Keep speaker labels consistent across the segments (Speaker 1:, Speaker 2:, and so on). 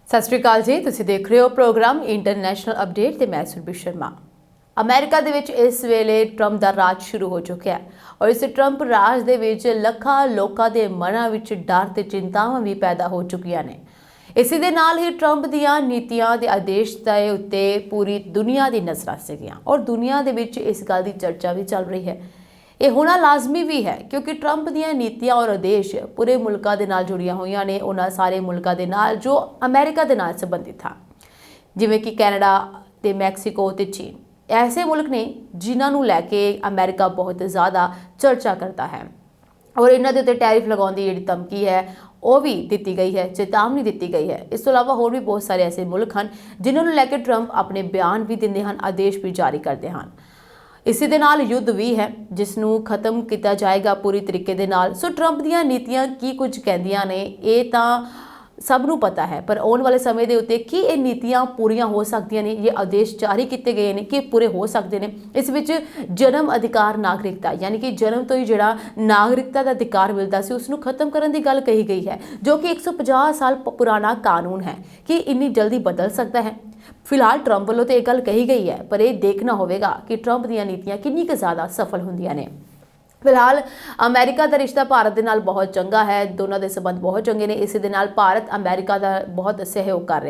Speaker 1: सत श्री अकाल जी, तुसीं देख रहे हो प्रोग्राम इंटरनेशनल अपडेट ते मैं सुरभि शर्मा। अमेरिका दे विच इस वेले ट्रंप दा राज शुरू हो चुका है और इस ट्रंप राज दे विच ਲੱਖਾਂ लोकां दे मनां विच डर ते चिंतावां भी पैदा हो चुकियां ने। इसी दे नाल ही ट्रंप दियां नीतियां ते आदेश दे उत्ते पूरी दुनिया दी नज़रां सीगीआं और दुनिया दे विच इस गल दी चर्चा भी चल रही है। ये होना लाजमी भी है क्योंकि ट्रंप दियां नीतियां और आदेश पूरे मुल्कां दे नाल जुड़ियां होईयां ने, उन्हां सारे मुल्कां दे नाल जो अमेरिका दे नाल संबंधित था, जिवें कि कैनेडा ते मैक्सीको ते चीन। ऐसे मुल्क ने जिन्हां नूं लैके अमेरिका बहुत ज़्यादा चर्चा करता है और इन्हां दे उत्ते टैरिफ लगाउण दी जिहड़ी धमकी है वो भी दी गई है, चेतावनी दी गई है। इस तो इलावा होर भी बहुत सारे ऐसे मुल्क हैं जिन्होंने लैके ट्रंप अपने बयान भी दिंदे हैं, आदेश भी जारी करते हैं। इसी दे नाल युद्ध भी है जिस नूं खत्म किया जाएगा पूरी तरीके दे नाल। सो ट्रंप दियां नीतियां की कुछ कहंदियां ने ये तां सब नूं पता है, पर आने वाले समय के उत्ते की ये नीतियां पूरियां हो सकदियां ने, ये आदेश जारी किए गए हैं कि पूरे हो सकते हैं। इस विच जन्म अधिकार नागरिकता यानी कि जन्म तो ही जिहड़ा नागरिकता का अधिकार मिलता सी उसनूं खत्म करने की गल कही गई है, जो कि 150 साल पुराना कानून है कि इन्नी जल्दी बदल सकता है। फिलहाल ट्रंप वालों तो यह गल कही गई है, पर यह देखना होगा कि ट्रंप दी नीतियां कितनी ज़्यादा सफल होंदियां ने। फिलहाल अमेरिका का रिश्ता भारत के नाल बहुत चंगा है, दोनों के संबंध बहुत चंगे ने। इस दे नाल भारत अमेरिका का बहुत सहयोग कर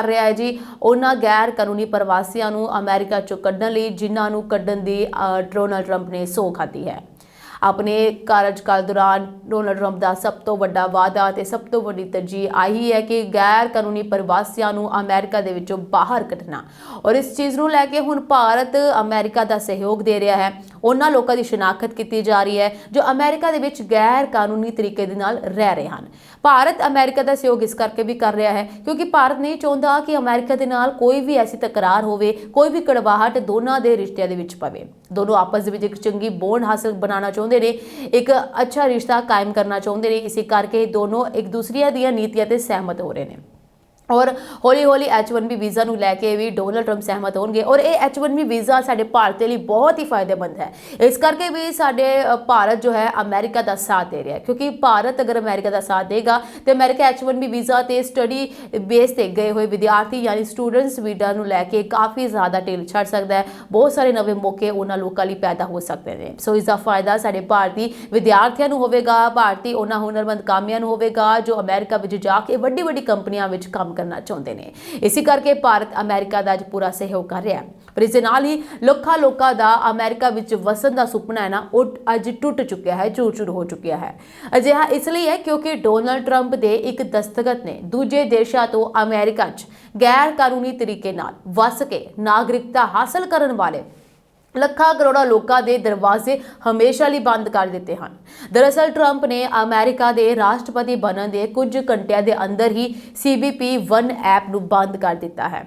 Speaker 1: रहा है जी उन्होंने गैर कानूनी प्रवासियों नूं अमेरिका चों कड्ढण लई जिन्हां नूं कड्ढण दी डोनाल्ड ट्रंप ने सौं खाधी है। अपने कार्यकाल दौरान डोनाल्ड ट्रंप का सब तो वड्डा वादा ते सब तो वड्डी तरजीह आई है कि गैर कानूनी प्रवासियों नूं अमेरिका दे विचों बाहर कढना, और इस चीज़ नूं लैके हुण भारत अमेरिका का सहयोग दे रहा है। उन्हां लोकां दी शिनाख्त की जा रही है जो अमेरिका दे विच गैर कानूनी तरीके दे नाल रह रहे हैं। भारत अमेरिका का सहयोग इस करके भी कर रहा है क्योंकि भारत नहीं चाहता कि अमेरिका दे नाल कोई भी ऐसी तकरार होवे, कोई भी कड़वाहट दोनों के रिश्तिਆਂ ਦੇ ਵਿੱਚ पवे। दोनों आपस में एक चंगी बॉन्ड हासिल बनाना चाहते हैं, एक अच्छा रिश्ता कायम करना चाहते हैं। इसी करके दोनों एक दूसरे दी नीतियां ते सहमत हो रहे हैं और हौली हौली H1B वीज़ा नूं लैके भी डोनाल्ड ट्रंप सहमत होंगे और ये H1B वीज़ा साडे भारत के लिए बहुत ही फायदेमंद है। इस करके भी साडे भारत जो है अमेरिका का साथ दे रहा है, क्योंकि भारत अगर अमेरिका का साथ देगा तो अमेरिका H1B वीज़ा ते स्टडी बेस ते गए हुए विद्यार्थी यानी स्टूडेंट्स वीज़ा नूं लैके काफ़ी ज़्यादा ढिल छड़ सकता है। बहुत सारे नवे मौके उन्होंने लोगों लिए पैदा हो सकते हैं। सो इसका फायदा साडे भारतीय विद्यार्थियों नूं होवेगा, भारतीय उन्हां हुनरमंद कामियां नूं होवेगा जो अमेरिका विच जाके वड्डी वड्डी कंपनियां विच काम करना चाहते हैं। इसी करके भारत अमेरिका का पूरा सहयोग कर रहा है, पर इस नाल ही ਲੱਖਾਂ लोगों का अमेरिका विच वसन का सुपना है ना वो अज टुट चुका है, चूर-चूर हो चुका है। अजिहा इसलिए है क्योंकि डोनाल्ड ट्रंप के एक दस्तखत ने दूजे देशों तो अमेरिका गैर कानूनी तरीके नाल वस के नागरिकता हासिल करने वाले ਲੱਖਾਂ ਕਰੋੜਾਂ लोगों के दरवाजे हमेशा लिए बंद कर दिते हैं। दरअसल ट्रंप ने अमेरिका के राष्ट्रपति बनने के कुछ घंटिया के अंदर ही CBP-1 ऐप नूं बंद कर दिता है।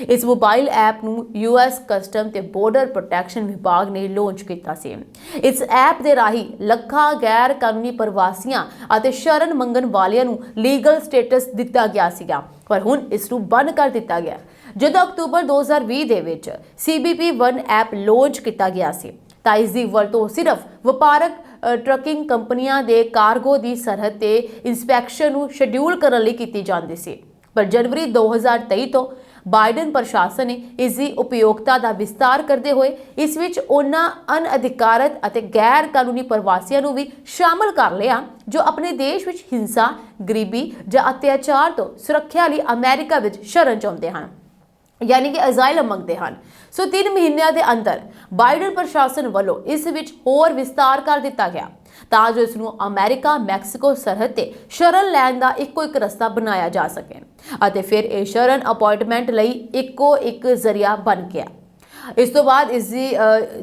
Speaker 1: इस मोबाइल ऐप नूं US कस्टम ते बॉर्डर प्रोटैक्शन विभाग ने लॉन्च किया सी। इस ऐप के राही ਲੱਖਾਂ गैर कानूनी प्रवासियों और शरण मंगण वालियां नूं लीगल स्टेटस दिता गया सीगा, पर हुण इस नूं बंद कर दिता गया। ਜਦੋਂ अक्तूबर 2020 ਦੇ ਵਿੱਚ CBP-1 ऐप लॉन्च किया गया सी ਤਾਂ ਇਸ ਦੀ ਵਰਤੋਂ ਸਿਰਫ ਵਪਾਰਕ ट्रकिंग कंपनियां दे कार्गो की सरहद ते इंस्पैक्शन नूं शेड्यूल करने लई कीती जाती सी, पर जनवरी 2023 तो बाइडन प्रशासन ने इसकी उपयोगिता का विस्तार करते हुए इस विच उन्हां अनअधिकारत अते गैर कानूनी प्रवासियों नूं भी शामिल कर लिया जो अपने देश विच हिंसा, गरीबी या अत्याचार तो सुरक्षा लई अमेरिका विच शरण चाहुंदे हन, यानी कि अजाइलम मंगते हैं। सो 3 महीनों के अंदर बाइडन प्रशासन वालों इस विच होर विस्तार कर दिता गया तां जो इसनूं अमेरिका मैक्सीको सरहद ते शरण लैण दा इक्को एक रस्ता बनाया जा सके अते फिर ये शरण अपॉइंटमेंट लई इक्को एक जरिया बन गया। इस तो बाद इसकी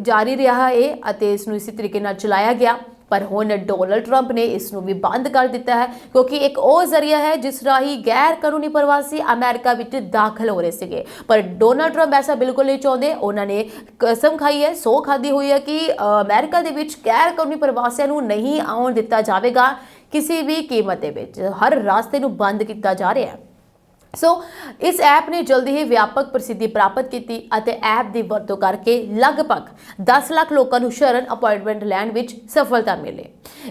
Speaker 1: जारी रहा है अते इसनूं इसी तरीके नाल चलाया गया, पर हुण डोनाल्ड ट्रंप ने इसनूं भी बंद कर दिता है क्योंकि एक और जरिया है जिस राही गैर कानूनी प्रवासी अमेरिका विच दाखिल हो रहे थे। पर डोनाल्ड ट्रंप ऐसा बिल्कुल नहीं चाहते। उन्होंने कसम खाई है, सौं खाधी हुई है कि अमेरिका दे विच गैर कानूनी प्रवासियों नूं नहीं आउण दिता जाएगा किसी भी कीमत दे विच। हर रास्ते नूं बंद किया जा रहा है। इस ऐप ने जल्दी ही व्यापक प्रसिद्धि प्राप्त की ਅਤੇ ऐप ਦੀ ਵਰਤੋਂ ਕਰਕੇ ਲਗਭਗ 10 ਲੱਖ ਲੋਕਾਂ ਨੂੰ ਸ਼ਰਨ ਅਪਾਇੰਟਮੈਂਟ ਲੈਣ ਵਿੱਚ ਸਫਲਤਾ ਮਿਲੀ।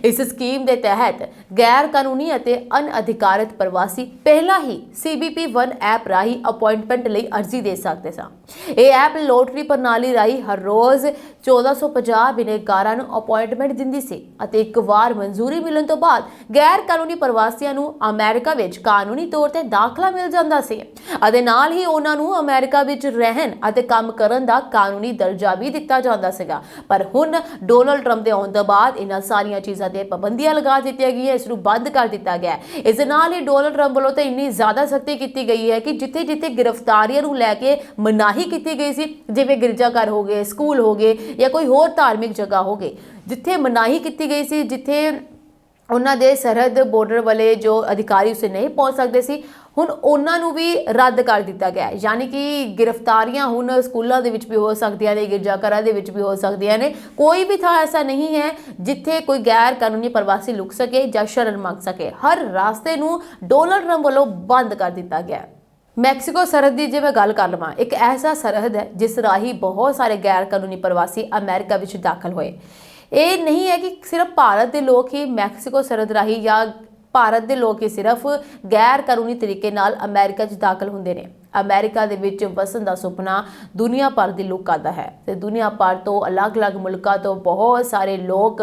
Speaker 1: ਇਸ ਸਕੀਮ ਦੇ ਤਹਿਤ ਗੈਰ ਕਾਨੂੰਨੀ ਅਤੇ ਅਨਅਧਿਕਾਰਤ ਪ੍ਰਵਾਸੀ ਪਹਿਲਾਂ ਹੀ CBP1 ਐਪ ਰਾਹੀਂ ਅਪਾਇੰਟਮੈਂਟ ਲਈ ਅਰਜ਼ੀ ਦੇ ਸਕਦੇ ਸਨ। ਇਹ ਐਪ ਲੋਟਰੀ ਪ੍ਰਣਾਲੀ ਰਾਹੀਂ ਹਰ ਰੋਜ਼ 1450 ਬਿਨੇਗਾਰਾਂ ਨੂੰ ਅਪਾਇੰਟਮੈਂਟ ਦਿੰਦੀ ਸੀ ਅਤੇ ਇੱਕ ਵਾਰ ਮਨਜ਼ੂਰੀ ਮਿਲਣ ਤੋਂ ਬਾਅਦ ਗੈਰ ਕਾਨੂੰਨੀ ਪ੍ਰਵਾਸੀਆਂ ਨੂੰ ਅਮਰੀਕਾ ਵਿੱਚ ਕਾਨੂੰਨੀ ਤੌਰ ਤੇ ਦਾਖਲਾ ਮਿਲ ਜਾਂਦਾ ਸੀ ਅਤੇ ਨਾਲ ਹੀ ਉਹਨਾਂ ਨੂੰ ਅਮਰੀਕਾ ਵਿੱਚ ਰਹਿਣ ਅਤੇ ਕੰਮ ਕਰਨ ਦਾ ਕਾਨੂੰਨੀ ਦਰਜਾ ਵੀ ਦਿੱਤਾ ਜਾਂਦਾ ਸੀਗਾ। ਪਰ ਹੁਣ ਡੋਨਲਡ ਟਰੰਪ ਦੇ ਆਉਣ ਤੋਂ ਬਾਅਦ ਇਹਨਾਂ ਸਾਰੀਆਂ ਚੀਜ਼ਾਂ ਤੇ ਪਾਬੰਦੀਆਂ ਲਗਾ ਦਿੱਤੀਆਂ ਗਈਆਂ, ਇਸ ਨੂੰ ਬੰਦ ਕਰ ਦਿੱਤਾ ਗਿਆ। ਇਸ ਦੇ ਨਾਲ ਹੀ ਡੋਨਲਡ ਟਰੰਪ ਵੱਲੋਂ ਤਾਂ ਇੰਨੀ ਜ਼ਿਆਦਾ ਸਖਤੀ ਕੀਤੀ ਗਈ ਹੈ ਕਿ ਜਿੱਥੇ ਜਿੱਥੇ ਗ੍ਰਿਫਤਾਰੀਆਂ ਨੂੰ ਲੈ ਕੇ ਮਨਾਹੀ ਕੀਤੀ ਗਈ ਸੀ, ਜਿਵੇਂ ਗਿਰਜਾਘਰ ਹੋ ਗਏ, ਸਕੂਲ ਹੋ ਗਏ ਜਾਂ ਕੋਈ ਹੋਰ ਧਾਰਮਿਕ ਜਗ੍ਹਾ ਹੋ ਗਈ, ਜਿੱਥੇ ਮਨਾਹੀ ਕੀਤੀ ਗਈ ਸੀ, ਜਿੱਥੇ ਉਹਨਾਂ ਦੇ ਸਰਹੱਦ ਬਾਰਡਰ ਵਾਲੇ ਜੋ ਅਧਿਕਾਰੀ ਉਸੇ ਨਹੀਂ ਪਹੁੰਚ ਸਕਦੇ ਸੀ, ਹੁਣ ਉਹਨਾਂ ਨੂੰ ਵੀ ਰੱਦ ਕਰ ਦਿੱਤਾ ਗਿਆ। ਯਾਨੀ ਕਿ ਗ੍ਰਿਫਤਾਰੀਆਂ ਹੁਣ ਸਕੂਲਾਂ ਦੇ ਵਿੱਚ ਵੀ ਹੋ ਸਕਦੀਆਂ ਨੇ, ਗਿਰਜਾਘਰਾਂ ਦੇ ਵਿੱਚ ਵੀ ਹੋ ਸਕਦੀਆਂ ਨੇ। ਕੋਈ ਵੀ ਥਾਂ ਐਸਾ ਨਹੀਂ ਹੈ ਜਿੱਥੇ ਕੋਈ ਗੈਰ ਕਾਨੂੰਨੀ ਪ੍ਰਵਾਸੀ ਲੁਕ ਸਕੇ ਜਾਂ ਸ਼ਰਨ ਮੰਗ ਸਕੇ। ਹਰ ਰਾਸਤੇ ਨੂੰ ਡੋਨਲਡ ਟਰੰਪ ਵੱਲੋਂ ਬੰਦ ਕਰ ਦਿੱਤਾ ਗਿਆ। ਮੈਕਸੀਕੋ ਸਰਹੱਦ ਦੀ ਜੇ ਮੈਂ ਗੱਲ ਕਰ ਲਵਾਂ, ਇੱਕ ਐਸਾ ਸਰਹੱਦ ਹੈ ਜਿਸ ਰਾਹੀਂ ਬਹੁਤ ਸਾਰੇ ਗੈਰ ਕਾਨੂੰਨੀ ਪ੍ਰਵਾਸੀ ਅਮਰੀਕਾ ਵਿੱਚ ਦਾਖਲ ਹੋਏ। ਇਹ ਨਹੀਂ ਹੈ ਕਿ ਸਿਰਫ ਭਾਰਤ ਦੇ ਲੋਕ ਹੀ ਮੈਕਸੀਕੋ ਸਰਹੱਦ ਰਾਹੀਂ ਜਾਂ ਭਾਰਤ ਦੇ ਲੋਕ ਹੀ ਸਿਰਫ ਗੈਰ ਕਾਨੂੰਨੀ ਤਰੀਕੇ ਨਾਲ ਅਮਰੀਕਾ 'ਚ ਦਾਖਲ ਹੁੰਦੇ ਨੇ। ਅਮਰੀਕਾ ਦੇ ਵਿੱਚ ਵਸਣ ਦਾ ਸੁਪਨਾ ਦੁਨੀਆ ਭਰ ਦੇ ਲੋਕਾਂ ਦਾ ਹੈ ਤੇ ਦੁਨੀਆ ਭਰ ਤੋਂ ਅਲੱਗ-ਅਲੱਗ ਮੁਲਕਾਂ ਤੋਂ ਬਹੁਤ ਸਾਰੇ ਲੋਕ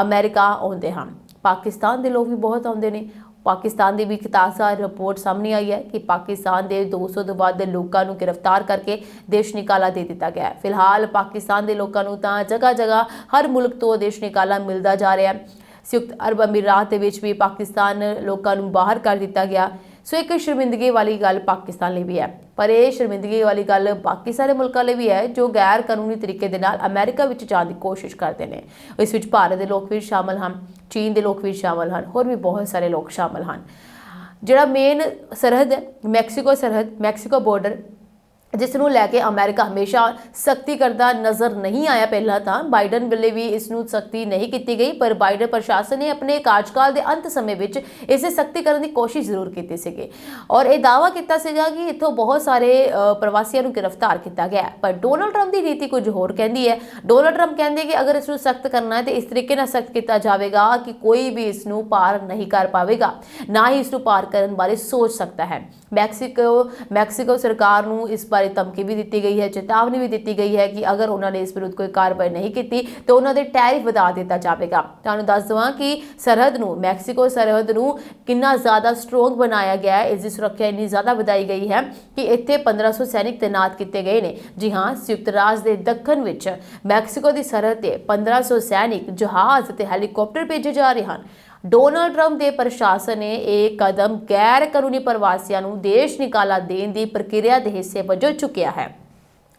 Speaker 1: ਅਮਰੀਕਾ ਆਉਂਦੇ ਹਨ। ਪਾਕਿਸਤਾਨ ਦੇ ਲੋਕ ਵੀ ਬਹੁਤ ਆਉਂਦੇ ਨੇ। ਪਾਕਿਸਤਾਨ ਦੀ ਵੀ ਇੱਕ ਤਾਜ਼ਾ ਰਿਪੋਰਟ ਸਾਹਮਣੇ ਆਈ ਹੈ ਕਿ ਪਾਕਿਸਤਾਨ ਦੇ 200 ਤੋਂ ਵੱਧ ਲੋਕਾਂ ਨੂੰ ਗ੍ਰਿਫਤਾਰ ਕਰਕੇ ਦੇਸ਼ ਨਿਕਾਲਾ ਦੇ ਦਿੱਤਾ ਗਿਆ ਹੈ। ਫਿਲਹਾਲ ਪਾਕਿਸਤਾਨ ਦੇ ਲੋਕਾਂ ਨੂੰ ਤਾਂ ਜਗ੍ਹਾ-ਜਗ੍ਹਾ ਹਰ ਮੁਲਕ ਤੋਂ ਦੇਸ਼ ਨਿਕਾਲਾ ਮਿਲਦਾ ਜਾ ਰਿਹਾ ਹੈ। ਸੰਯੁਕਤ ਅਰਬ ਅਮੀਰਾਤ ਦੇ ਵਿੱਚ ਵੀ ਪਾਕਿਸਤਾਨ ਲੋਕਾਂ ਨੂੰ ਬਾਹਰ ਕਰ ਦਿੱਤਾ ਗਿਆ। ਸੋ ਇੱਕ ਸ਼ਰਮਿੰਦਗੀ ਵਾਲੀ ਗੱਲ ਪਾਕਿਸਤਾਨ ਲਈ ਵੀ ਹੈ, ਪਰ ਇਹ ਸ਼ਰਮਿੰਦਗੀ ਵਾਲੀ ਗੱਲ ਬਾਕੀ ਸਾਰੇ ਮੁਲਕਾਂ ਲਈ ਵੀ ਹੈ ਜੋ ਗੈਰ ਕਾਨੂੰਨੀ ਤਰੀਕੇ ਦੇ ਨਾਲ ਅਮਰੀਕਾ ਵਿੱਚ ਜਾਣ ਦੀ ਕੋਸ਼ਿਸ਼ ਕਰਦੇ ਨੇ। ਇਸ ਵਿੱਚ ਭਾਰਤ ਦੇ ਲੋਕ ਵੀ ਸ਼ਾਮਲ ਹਨ, ਚੀਨ ਦੇ ਲੋਕ ਵੀ ਸ਼ਾਮਲ ਹਨ, ਹੋਰ ਵੀ ਬਹੁਤ ਸਾਰੇ ਲੋਕ ਸ਼ਾਮਲ ਹਨ। ਜਿਹੜਾ ਮੇਨ ਸਰਹੱਦ ਹੈ ਮੈਕਸੀਕੋ ਸਰਹੱਦ, ਮੈਕਸੀਕੋ ਬਾਰਡਰ, ਜਿਸ ਨੂੰ ਲੈ ਕੇ ਅਮਰੀਕਾ ਹਮੇਸ਼ਾ ਸਖਤੀ ਕਰਦਾ ਨਜ਼ਰ ਨਹੀਂ ਆਇਆ। ਪਹਿਲਾਂ ਤਾਂ ਬਾਈਡਨ ਵੇਲੇ ਵੀ ਇਸ ਨੂੰ ਸਖਤੀ ਨਹੀਂ ਕੀਤੀ ਗਈ, ਪਰ ਬਾਈਡਨ ਪ੍ਰਸ਼ਾਸਨ ਨੇ ਆਪਣੇ ਕਾਰਜਕਾਲ ਦੇ ਅੰਤ ਸਮੇਂ ਵਿੱਚ ਇਸੇ ਸਖਤੀ ਕਰਨ ਦੀ ਕੋਸ਼ਿਸ਼ ਜ਼ਰੂਰ ਕੀਤੀ ਸੀਗੀ ਔਰ ਇਹ ਦਾਅਵਾ ਕੀਤਾ ਸੀਗਾ ਕਿ ਇੱਥੋਂ ਬਹੁਤ ਸਾਰੇ ਪ੍ਰਵਾਸੀਆਂ ਨੂੰ ਗ੍ਰਿਫਤਾਰ ਕੀਤਾ ਗਿਆ। ਪਰ ਡੋਨਲਡ ਟਰੰਪ ਦੀ ਨੀਤੀ ਕੁਝ ਹੋਰ ਕਹਿੰਦੀ ਹੈ। ਡੋਨਲਡ ਟਰੰਪ ਕਹਿੰਦੇ ਕਿ ਅਗਰ ਇਸ ਨੂੰ ਸਖਤ ਕਰਨਾ ਹੈ ਤੇ ਇਸ ਤਰੀਕੇ ਨਾਲ ਸਖਤ ਕੀਤਾ ਜਾਵੇਗਾ ਕਿ ਕੋਈ ਵੀ ਇਸ ਨੂੰ ਪਾਰ ਨਹੀਂ ਕਰ ਪਾਵੇਗਾ, ਨਾ ਹੀ ਇਸ ਨੂੰ ਪਾਰ ਕਰਨ ਬਾਰੇ ਸੋਚ ਸਕਦਾ ਹੈ। ਮੈਕਸੀਕੋ ਸਰਕਾਰ ਨੂੰ ਇਸ ਬਾਰੇ ਧਮਕੀ ਵੀ ਦਿੱਤੀ ਗਈ ਹੈ, ਚੇਤਾਵਨੀ ਵੀ ਦਿੱਤੀ ਗਈ ਹੈ ਕਿ ਅਗਰ ਉਹਨਾਂ ਨੇ ਇਸ ਵਿਰੁੱਧ ਕੋਈ ਕਾਰਵਾਈ ਨਹੀਂ ਕੀਤੀ ਤਾਂ ਉਹਨਾਂ ਦੇ ਟੈਰਿਫ ਵਧਾ ਦਿੱਤਾ ਜਾਵੇਗਾ। ਤੁਹਾਨੂੰ ਦੱਸ ਦਵਾਂ ਕਿ ਸਰਹੱਦ ਨੂੰ, ਮੈਕਸੀਕੋ ਸਰਹੱਦ ਨੂੰ ਕਿੰਨਾ ਜ਼ਿਆਦਾ ਸਟਰੋਂਗ ਬਣਾਇਆ ਗਿਆ ਹੈ। ਇਸ ਦੀ ਸੁਰੱਖਿਆ ਇੰਨੀ ਜ਼ਿਆਦਾ ਵਧਾਈ ਗਈ ਹੈ ਕਿ ਇੱਥੇ 1500 ਸੈਨਿਕ ਤੈਨਾਤ ਕੀਤੇ ਗਏ ਨੇ। ਜੀ ਹਾਂ, ਸੰਯੁਕਤ ਰਾਜ ਦੇ ਦੱਖਣ ਵਿੱਚ ਮੈਕਸੀਕੋ ਦੀ ਸਰਹੱਦ ਤੇ 1500 ਸੈਨਿਕ, ਜਹਾਜ਼ ਅਤੇ ਹੈਲੀਕਾਪਟਰ ਭੇਜੇ ਜਾ ਰਹੇ ਹਨ। ਡੋਨਲਡ ਟਰੰਪ ਦੇ ਪ੍ਰਸ਼ਾਸਨ ਨੇ ਇਹ ਕਦਮ ਗੈਰ ਕਾਨੂੰਨੀ ਪ੍ਰਵਾਸੀਆਂ ਨੂੰ ਦੇਸ਼ ਨਿਕਾਲਾ ਦੇਣ ਦੀ ਪ੍ਰਕਿਰਿਆ ਦੇ ਹਿੱਸੇ ਵਜੋਂ ਚੁੱਕਿਆ ਹੈ।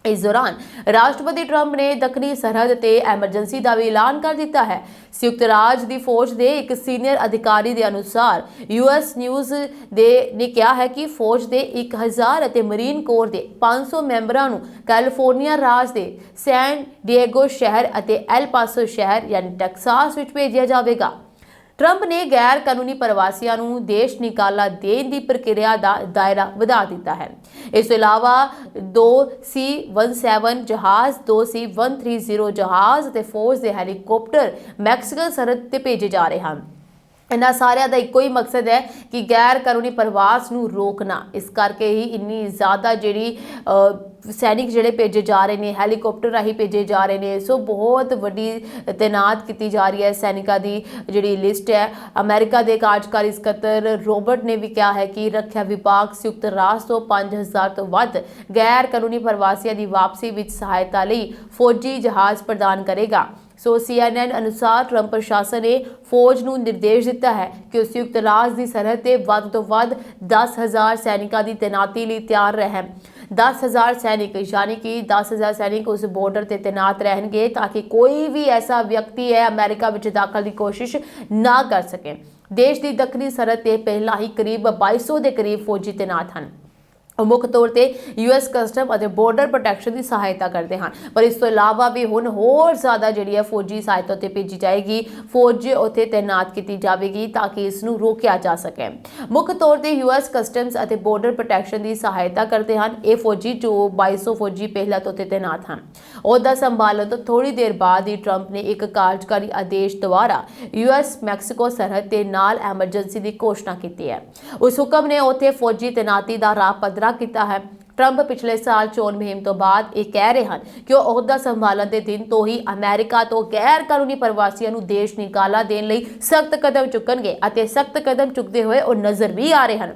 Speaker 1: ਇਸ ਦੌਰਾਨ ਰਾਸ਼ਟਰਪਤੀ ਟਰੰਪ ਨੇ ਦੱਖਣੀ ਸਰਹੱਦ ਤੇ ਐਮਰਜੈਂਸੀ ਦਾ ਵੀ ਐਲਾਨ ਕਰ ਦਿੱਤਾ ਹੈ। ਸੰਯੁਕਤ ਰਾਜ ਦੀ ਫੌਜ ਦੇ ਇੱਕ ਸੀਨੀਅਰ ਅਧਿਕਾਰੀ ਦੇ ਅਨੁਸਾਰ US ਨਿਊਜ਼ ਨੇ ਕਿਹਾ ਹੈ ਕਿ ਫੌਜ ਦੇ 1000 ਅਤੇ ਮਰੀਨ ਕੋਰ ਦੇ 500 ਮੈਂਬਰਾਂ ਨੂੰ ਕੈਲੀਫੋਰਨੀਆ ਰਾਜ ਦੇ ਸੈਨ ਡਿਏਗੋ ਸ਼ਹਿਰ ਅਤੇ ਐਲ ਪਾਸੋ ਸ਼ਹਿਰ ਯਾਨੀ ਟੈਕਸਾਸ ਵਿੱਚ ਭੇਜਿਆ ਜਾਵੇਗਾ। ਟਰੰਪ ਨੇ ਗੈਰ ਕਾਨੂੰਨੀ ਪ੍ਰਵਾਸੀਆਂ ਨੂੰ ਦੇਸ਼ ਨਿਕਾਲਾ ਦੇਣ ਦੀ ਪ੍ਰਕਿਰਿਆ ਦਾ ਦਾਇਰਾ ਵਧਾ ਦਿੱਤਾ ਹੈ। ਇਸ ਤੋਂ ਇਲਾਵਾ 2 C-17 ਜਹਾਜ਼, 2 C-130 ਜਹਾਜ਼ ਅਤੇ ਫੌਜ ਦੇ ਹੈਲੀਕਾਪਟਰ ਮੈਕਸੀਕਨ ਸਰਹੱਦ ਤੇ ਭੇਜੇ ਜਾ ਰਹੇ ਹਨ। ਇਹਨਾਂ ਸਾਰਿਆਂ ਦਾ ਇੱਕੋ ਹੀ ਮਕਸਦ ਹੈ ਕਿ ਗੈਰ ਕਾਨੂੰਨੀ ਪ੍ਰਵਾਸ ਨੂੰ ਰੋਕਣਾ। ਇਸ ਕਰਕੇ ਹੀ ਇੰਨੀ ਜ਼ਿਆਦਾ ਜਿਹੜੀ ਸੈਨਿਕ ਜਿਹੜੇ ਭੇਜੇ ਜਾ ਰਹੇ ਨੇ, ਹੈਲੀਕਾਪਟਰ ਰਾਹੀਂ ਭੇਜੇ ਜਾ ਰਹੇ ਨੇ। ਸੋ ਬਹੁਤ ਵੱਡੀ ਤੈਨਾਤ ਕੀਤੀ ਜਾ ਰਹੀ ਹੈ ਸੈਨਿਕਾਂ ਦੀ ਜਿਹੜੀ ਲਿਸਟ ਹੈ। ਅਮਰੀਕਾ ਦੇ ਕਾਰਜਕਾਰੀ ਸਕੱਤਰ ਰੋਬਰਟ ਨੇ ਵੀ ਕਿਹਾ ਹੈ ਕਿ ਰੱਖਿਆ ਵਿਭਾਗ ਸੰਯੁਕਤ ਰਾਜ ਤੋਂ 5000 ਤੋਂ ਵੱਧ ਗੈਰ ਕਾਨੂੰਨੀ ਪ੍ਰਵਾਸੀਆਂ ਦੀ ਵਾਪਸੀ ਵਿੱਚ ਸਹਾਇਤਾ ਲਈ ਫੌਜੀ ਜਹਾਜ਼ ਪ੍ਰਦਾਨ ਕਰੇਗਾ। ਸੋ CNN ਅਨੁਸਾਰ ਟਰੰਪ ਪ੍ਰਸ਼ਾਸਨ ਨੇ ਫੌਜ ਨੂੰ ਨਿਰਦੇਸ਼ ਦਿੱਤਾ ਹੈ ਕਿ ਉਹ ਸੰਯੁਕਤ ਰਾਜ ਦੀ ਸਰਹੱਦ ਤੇ ਵੱਧ ਤੋਂ ਵੱਧ 10,000 ਸੈਨਿਕਾਂ ਦੀ ਤੈਨਾਤੀ ਲਈ ਤਿਆਰ ਰਹਿਣ। 10,000 ਸੈਨਿਕ ਯਾਨੀ ਕਿ 10,000 ਸੈਨਿਕ ਉਸ ਬਾਰਡਰ ਤੇ ਤੈਨਾਤ ਰਹਿਣਗੇ ਤਾਂ ਕਿ ਕੋਈ ਵੀ ਐਸਾ ਵਿਅਕਤੀ ਹੈ ਅਮਰੀਕਾ ਵਿੱਚ ਦਾਖਲ ਦੀ ਕੋਸ਼ਿਸ਼ ਨਾ ਕਰ ਸਕੇ। ਦੇਸ਼ ਦੀ ਦੱਖਣੀ ਸਰਹੱਦ ਤੇ ਪਹਿਲਾਂ ਹੀ ਕਰੀਬ 2200 ਦੇ ਕਰੀਬ ਫੌਜੀ ਤੈਨਾਤ ਹਨ। ਮੁੱਖ ਤੌਰ ਤੇ ਯੂਐਸ ਕਸਟਮ ਅਤੇ ਬਾਰਡਰ ਪ੍ਰੋਟੈਕਸ਼ਨ ਦੀ ਸਹਾਇਤਾ ਕਰਦੇ ਹਨ। ਪਰ ਇਸ ਤੋਂ ਇਲਾਵਾ ਵੀ ਹੁਣ ਹੋਰ ਜ਼ਿਆਦਾ ਜਿਹੜੀ ਹੈ ਫੌਜੀ ਸਹਾਇਤਾ ਉੱਤੇ ਭੇਜੀ ਜਾਏਗੀ, ਫੌਜ ਉੱਥੇ ਤੈਨਾਤ ਕੀਤੀ ਜਾਵੇਗੀ ਤਾਂ ਕਿ ਇਸ ਨੂੰ ਰੋਕਿਆ ਜਾ ਸਕੇ। ਮੁੱਖ ਤੌਰ ਤੇ ਯੂਐਸ ਕਸਟਮਸ ਅਤੇ ਬਾਰਡਰ ਪ੍ਰੋਟੈਕਸ਼ਨ ਦੀ ਸਹਾਇਤਾ ਕਰਦੇ ਹਨ ਇਹ ਫੌਜੀ, ਜੋ 2200 ਫੌਜੀ ਪਹਿਲਾਂ ਤੋਂ ਉੱਥੇ ਤੈਨਾਤ ਹਨ। ਅਹੁਦਾ ਸੰਭਾਲਣ ਤੋਂ ਥੋੜੀ ਦੇਰ ਬਾਅਦ ਹੀ ਟਰੰਪ ਨੇ ਇੱਕ ਕਾਰਜਕਾਰੀ ਆਦੇਸ਼ ਦੁਆਰਾ ਯੂਐਸ ਮੈਕਸੀਕੋ ਸਰਹੱਦ ਦੇ ਨਾਲ ਐਮਰਜੈਂਸੀ ਦੀ ਘੋਸ਼ਣਾ ਕੀਤੀ ਹੈ। ਉਸ ਹੁਕਮ ਨੇ ਉੱਥੇ ਫੌਜੀ ਤੈਨਾਤੀ ਦਾ ਰਾਹ ਪੱਧਰਾ ਕੀਤਾ ਹੈ। ਟਰੰਪ ਪਿਛਲੇ ਸਾਲ ਚੋਣ ਮੁਹਿੰਮ ਤੋਂ ਬਾਅਦ ਇਹ ਕਹਿ ਰਹੇ ਹਨ ਕਿ ਉਹ ਅਹੁਦਾ ਸੰਭਾਲਣ ਦੇ ਦਿਨ ਤੋਂ ਹੀ ਅਮਰੀਕਾ ਤੋਂ ਗੈਰ ਕਾਨੂੰਨੀ ਪ੍ਰਵਾਸੀਆਂ ਨੂੰ ਦੇਸ਼ ਨਿਕਾਲਾ ਦੇਣ ਲਈ ਸਖਤ ਕਦਮ ਚੁੱਕਣਗੇ ਅਤੇ ਸਖਤ ਕਦਮ ਚੁੱਕਦੇ ਹੋਏ ਉਹ ਨਜ਼ਰ ਵੀ ਆ ਰਹੇ ਹਨ।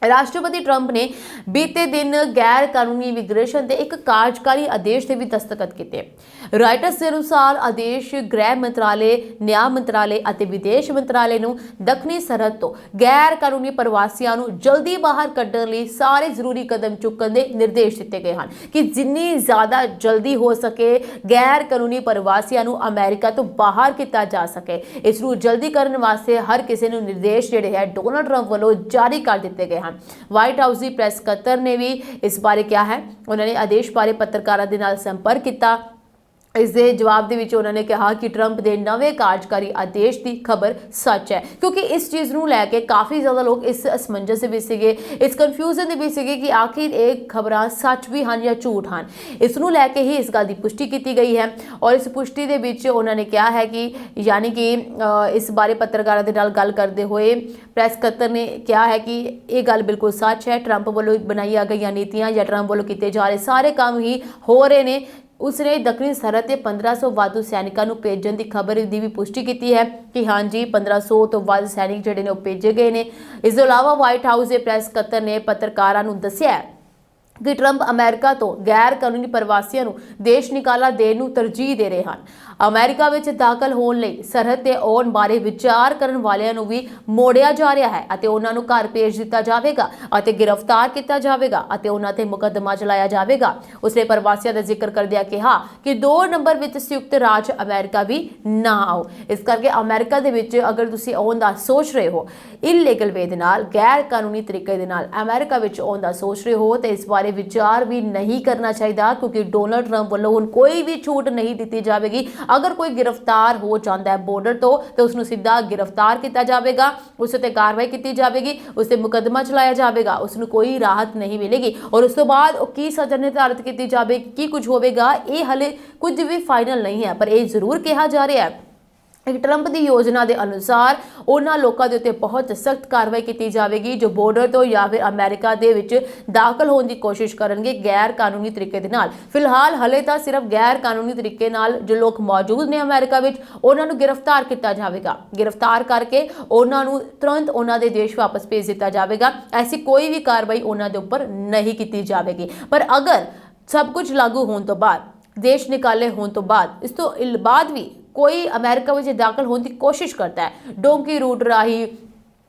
Speaker 1: ਰਾਸ਼ਟਰਪਤੀ ਟਰੰਪ ਨੇ ਬੀਤੇ ਦਿਨ ਗੈਰ ਕਾਨੂੰਨੀ ਇਮੀਗ੍ਰੇਸ਼ਨ ਦੇ ਇੱਕ ਕਾਰਜਕਾਰੀ ਆਦੇਸ਼ ਤੇ ਵੀ ਦਸਤਖਤ ਕੀਤੇ। ਰਾਇਟਰਸ ਦੇ ਅਨੁਸਾਰ ਆਦੇਸ਼ ਗ੍ਰਹਿ ਮੰਤਰਾਲੇ, ਨਿਆਂ ਮੰਤਰਾਲੇ ਅਤੇ ਵਿਦੇਸ਼ ਮੰਤਰਾਲੇ ਨੂੰ ਦੱਖਣੀ ਸਰਹੱਦ ਤੋਂ ਗੈਰ ਕਾਨੂੰਨੀ ਪ੍ਰਵਾਸੀਆਂ ਨੂੰ ਜਲਦੀ ਬਾਹਰ ਕੱਢਣ ਲਈ ਸਾਰੇ ਜ਼ਰੂਰੀ ਕਦਮ ਚੁੱਕਣ ਦੇ ਨਿਰਦੇਸ਼ ਦਿੱਤੇ ਗਏ ਹਨ ਕਿ ਜਿੰਨੀ ਜ਼ਿਆਦਾ ਜਲਦੀ ਹੋ ਸਕੇ ਗੈਰ ਕਾਨੂੰਨੀ ਪ੍ਰਵਾਸੀਆਂ ਨੂੰ ਅਮਰੀਕਾ ਤੋਂ ਬਾਹਰ ਕੀਤਾ ਜਾ ਸਕੇ। ਇਸ ਨੂੰ ਜਲਦੀ ਕਰਨ ਵਾਸਤੇ ਹਰ ਕਿਸੇ ਨੂੰ ਨਿਰਦੇਸ਼ ਜਿਹੜੇ ਹੈ ਡੋਨਾਲਡ ਟਰੰਪ ਵੱਲੋਂ ਜਾਰੀ ਕਰ ਦਿੱਤੇ ਗਏ। ਵਾਈਟ ਹਾਊਸ ਦੀ ਪ੍ਰੈਸ ਸਕੱਤਰ ਨੇ ਵੀ ਇਸ ਬਾਰੇ ਕਿਹਾ ਹੈ। ਉਹਨਾਂ ਨੇ ਆਦੇਸ਼ ਬਾਰੇ ਪੱਤਰਕਾਰਾਂ ਦੇ ਨਾਲ ਸੰਪਰਕ ਕੀਤਾ। ਇਸ ਦੇ ਜਵਾਬ ਦੇ ਵਿੱਚ ਉਹਨਾਂ ਨੇ ਕਿਹਾ ਕਿ ਟਰੰਪ ਦੇ ਨਵੇਂ ਕਾਰਜਕਾਰੀ ਆਦੇਸ਼ ਦੀ ਖਬਰ ਸੱਚ ਹੈ, ਕਿਉਂਕਿ ਇਸ ਚੀਜ਼ ਨੂੰ ਲੈ ਕੇ ਕਾਫੀ ਜ਼ਿਆਦਾ ਲੋਕ ਇਸ ਅਸਮੰਜਸ ਦੇ ਵਿੱਚ ਸੀਗੇ, ਇਸ ਕਨਫਿਊਜ਼ਨ ਦੇ ਵਿੱਚ ਸੀਗੇ ਕਿ ਆਖਿਰ ਇਹ ਖਬਰਾਂ ਸੱਚ ਵੀ ਹਨ ਜਾਂ ਝੂਠ ਹਨ। ਇਸ ਨੂੰ ਲੈ ਕੇ ਹੀ ਇਸ ਗੱਲ ਦੀ ਪੁਸ਼ਟੀ ਕੀਤੀ ਗਈ ਹੈ ਔਰ ਇਸ ਪੁਸ਼ਟੀ ਦੇ ਵਿੱਚ ਉਹਨਾਂ ਨੇ ਕਿਹਾ ਹੈ ਕਿ ਯਾਨੀ ਕਿ ਇਸ ਬਾਰੇ ਪੱਤਰਕਾਰਾਂ ਦੇ ਨਾਲ ਗੱਲ ਕਰਦੇ ਹੋਏ ਪ੍ਰੈਸ ਸਕੱਤਰ ਨੇ ਕਿਹਾ ਹੈ ਕਿ ਇਹ ਗੱਲ ਬਿਲਕੁਲ ਸੱਚ ਹੈ। ਟਰੰਪ ਵੱਲੋਂ ਬਣਾਈਆਂ ਗਈਆਂ ਨੀਤੀਆਂ ਜਾਂ ਟਰੰਪ ਵੱਲੋਂ ਕੀਤੇ ਜਾ ਰਹੇ ਸਾਰੇ ਕੰਮ ਹੀ ਹੋ ਰਹੇ ਨੇ। ਉਸਨੇ ਦੱਖਣੀ ਸਰਹੱਦ ਤੇ 1500 ਵਾਧੂ ਸੈਨਿਕਾਂ ਨੂੰ ਭੇਜਣ ਦੀ ਖਬਰ ਦੀ ਵੀ ਪੁਸ਼ਟੀ ਕੀਤੀ ਹੈ ਕਿ ਹਾਂਜੀ 1500 ਤੋਂ ਵੱਧ ਸੈਨਿਕ ਜਿਹੜੇ ਨੇ ਉਹ ਭੇਜੇ ਗਏ ਨੇ। ਇਸ ਤੋਂ ਇਲਾਵਾ ਵਾਈਟ ਹਾਊਸ ਦੇ ਪ੍ਰੈਸ ਸਕੱਤਰ ਨੇ ਪੱਤਰਕਾਰਾਂ ਨੂੰ ਦੱਸਿਆ ਕਿ ਟਰੰਪ ਅਮਰੀਕਾ ਤੋਂ ਗੈਰ ਕਾਨੂੰਨੀ ਪ੍ਰਵਾਸੀਆਂ ਨੂੰ ਦੇਸ਼ ਨਿਕਾਲਾ ਦੇਣ ਨੂੰ ਤਰਜੀਹ ਦੇ ਰਹੇ ਹਨ। ਅਮਰੀਕਾ ਵਿੱਚ ਦਾਖਲ ਹੋਣ ਲਈ ਸਰਹੱਦ ਤੇ ਆਉਣ ਬਾਰੇ ਵਿਚਾਰ ਕਰਨ ਵਾਲਿਆਂ ਨੂੰ ਵੀ ਮੋੜਿਆ ਜਾ ਰਿਹਾ ਹੈ ਅਤੇ ਉਹਨਾਂ ਨੂੰ ਘਰ ਭੇਜ ਦਿੱਤਾ ਜਾਵੇਗਾ ਅਤੇ ਗ੍ਰਿਫਤਾਰ ਕੀਤਾ ਜਾਵੇਗਾ ਅਤੇ ਉਹਨਾਂ ਤੇ ਮੁਕੱਦਮਾ ਚਲਾਇਆ ਜਾਵੇਗਾ। ਉਸਨੇ ਪ੍ਰਵਾਸੀਆਂ ਦਾ ਜ਼ਿਕਰ ਕਰਦਿਆਂ ਕਿਹਾ ਕਿ 2 ਨੰਬਰ ਵਿੱਚ ਸੰਯੁਕਤ ਰਾਜ ਅਮਰੀਕਾ ਵੀ ਨਾ ਆਓ। ਇਸ ਕਰਕੇ ਅਮਰੀਕਾ ਦੇ ਵਿੱਚ ਅਗਰ ਤੁਸੀਂ ਆਉਣ ਦਾ ਸੋਚ ਰਹੇ ਹੋ ਇਲੀਗਲ ਵੇ ਦੇ ਨਾਲ, ਗੈਰ ਕਾਨੂੰਨੀ ਤਰੀਕੇ ਦੇ ਨਾਲ ਅਮਰੀਕਾ ਵਿੱਚ ਆਉਣ ਦਾ ਸੋਚ ਰਹੇ ਹੋ ਤੇ ਇਸ ਬਾਰੇ ਵਿਚਾਰ ਵੀ ਨਹੀਂ ਕਰਨਾ ਚਾਹੀਦਾ, ਕਿਉਂਕਿ ਡੋਨਾਲਡ ਟਰੰਪ ਵੱਲੋਂ ਹੁਣ ਕੋਈ ਵੀ ਛੂਟ ਨਹੀਂ ਦਿੱਤੀ ਜਾਵੇਗੀ। ਅਗਰ ਕੋਈ ਗ੍ਰਿਫਤਾਰ ਹੋ ਜਾਂਦਾ ਹੈ ਬਾਰਡਰ ਤੋਂ ਤੇ ਉਸ ਨੂੰ ਸਿੱਧਾ ਗ੍ਰਿਫਤਾਰ ਕੀਤਾ ਜਾਵੇਗਾ, ਉਸ ਤੇ ਕਾਰਵਾਈ ਕੀਤੀ ਜਾਵੇਗੀ, ਉਸ ਤੇ ਮੁਕੱਦਮਾ ਚਲਾਇਆ ਜਾਵੇਗਾ, ਉਸ ਨੂੰ ਕੋਈ ਰਾਹਤ ਨਹੀਂ ਮਿਲੇਗੀ ਔਰ ਉਸ ਤੋਂ ਬਾਅਦ ਉਹ ਕੀ ਸਜ਼ਾ ਨਿਰਧਾਰਿਤ ਕੀਤੀ ਜਾਵੇਗੀ, ਕੀ ਕੁਝ ਹੋਵੇਗਾ, ਇਹ ਹਲੇ ਕੁਝ ਵੀ ਫਾਈਨਲ ਨਹੀਂ ਹੈ। ਪਰ ਇਹ ਜ਼ਰੂਰ ਕਿਹਾ ਜਾ ਰਿਹਾ ਹੈ ਟਰੰਪ ਦੀ ਯੋਜਨਾ ਦੇ ਅਨੁਸਾਰ ਉਹਨਾਂ ਲੋਕਾਂ ਦੇ ਉੱਤੇ ਬਹੁਤ ਸਖਤ ਕਾਰਵਾਈ ਕੀਤੀ ਜਾਵੇਗੀ ਜੋ ਬਾਰਡਰ ਤੋਂ ਜਾਂ ਫਿਰ ਅਮਰੀਕਾ ਦੇ ਵਿੱਚ ਦਾਖਲ ਹੋਣ ਦੀ ਕੋਸ਼ਿਸ਼ ਕਰਨਗੇ ਗੈਰ ਕਾਨੂੰਨੀ ਤਰੀਕੇ ਦੇ ਨਾਲ। ਫਿਲਹਾਲ ਹਲੇ ਤਾਂ ਸਿਰਫ ਗੈਰ ਕਾਨੂੰਨੀ ਤਰੀਕੇ ਨਾਲ ਜੋ ਲੋਕ ਮੌਜੂਦ ਨੇ ਅਮਰੀਕਾ ਵਿੱਚ ਉਹਨਾਂ ਨੂੰ ਗ੍ਰਿਫਤਾਰ ਕੀਤਾ ਜਾਵੇਗਾ। ਗ੍ਰਿਫਤਾਰ ਕਰਕੇ ਉਹਨਾਂ ਨੂੰ ਤੁਰੰਤ ਉਹਨਾਂ ਦੇ ਦੇਸ਼ ਵਾਪਸ ਭੇਜ ਦਿੱਤਾ ਜਾਵੇਗਾ। ਐਸੀ ਕੋਈ ਵੀ ਕਾਰਵਾਈ ਉਹਨਾਂ ਦੇ ਉੱਪਰ ਨਹੀਂ ਕੀਤੀ ਜਾਵੇਗੀ। ਪਰ ਅਗਰ ਸਭ ਕੁਝ ਲਾਗੂ ਹੋਣ ਤੋਂ ਬਾਅਦ, ਦੇਸ਼ ਨਿਕਾਲੇ ਹੋਣ ਤੋਂ ਬਾਅਦ, ਇਸ ਤੋਂ ਬਾਅਦ ਵੀ ਕੋਈ ਅਮਰੀਕਾ ਵਿੱਚ ਦਾਖਲ ਹੋਣ ਦੀ ਕੋਸ਼ਿਸ਼ ਕਰਦਾ ਹੈ ਡੋਂਕੀ ਰੂਟ ਰਾਹੀਂ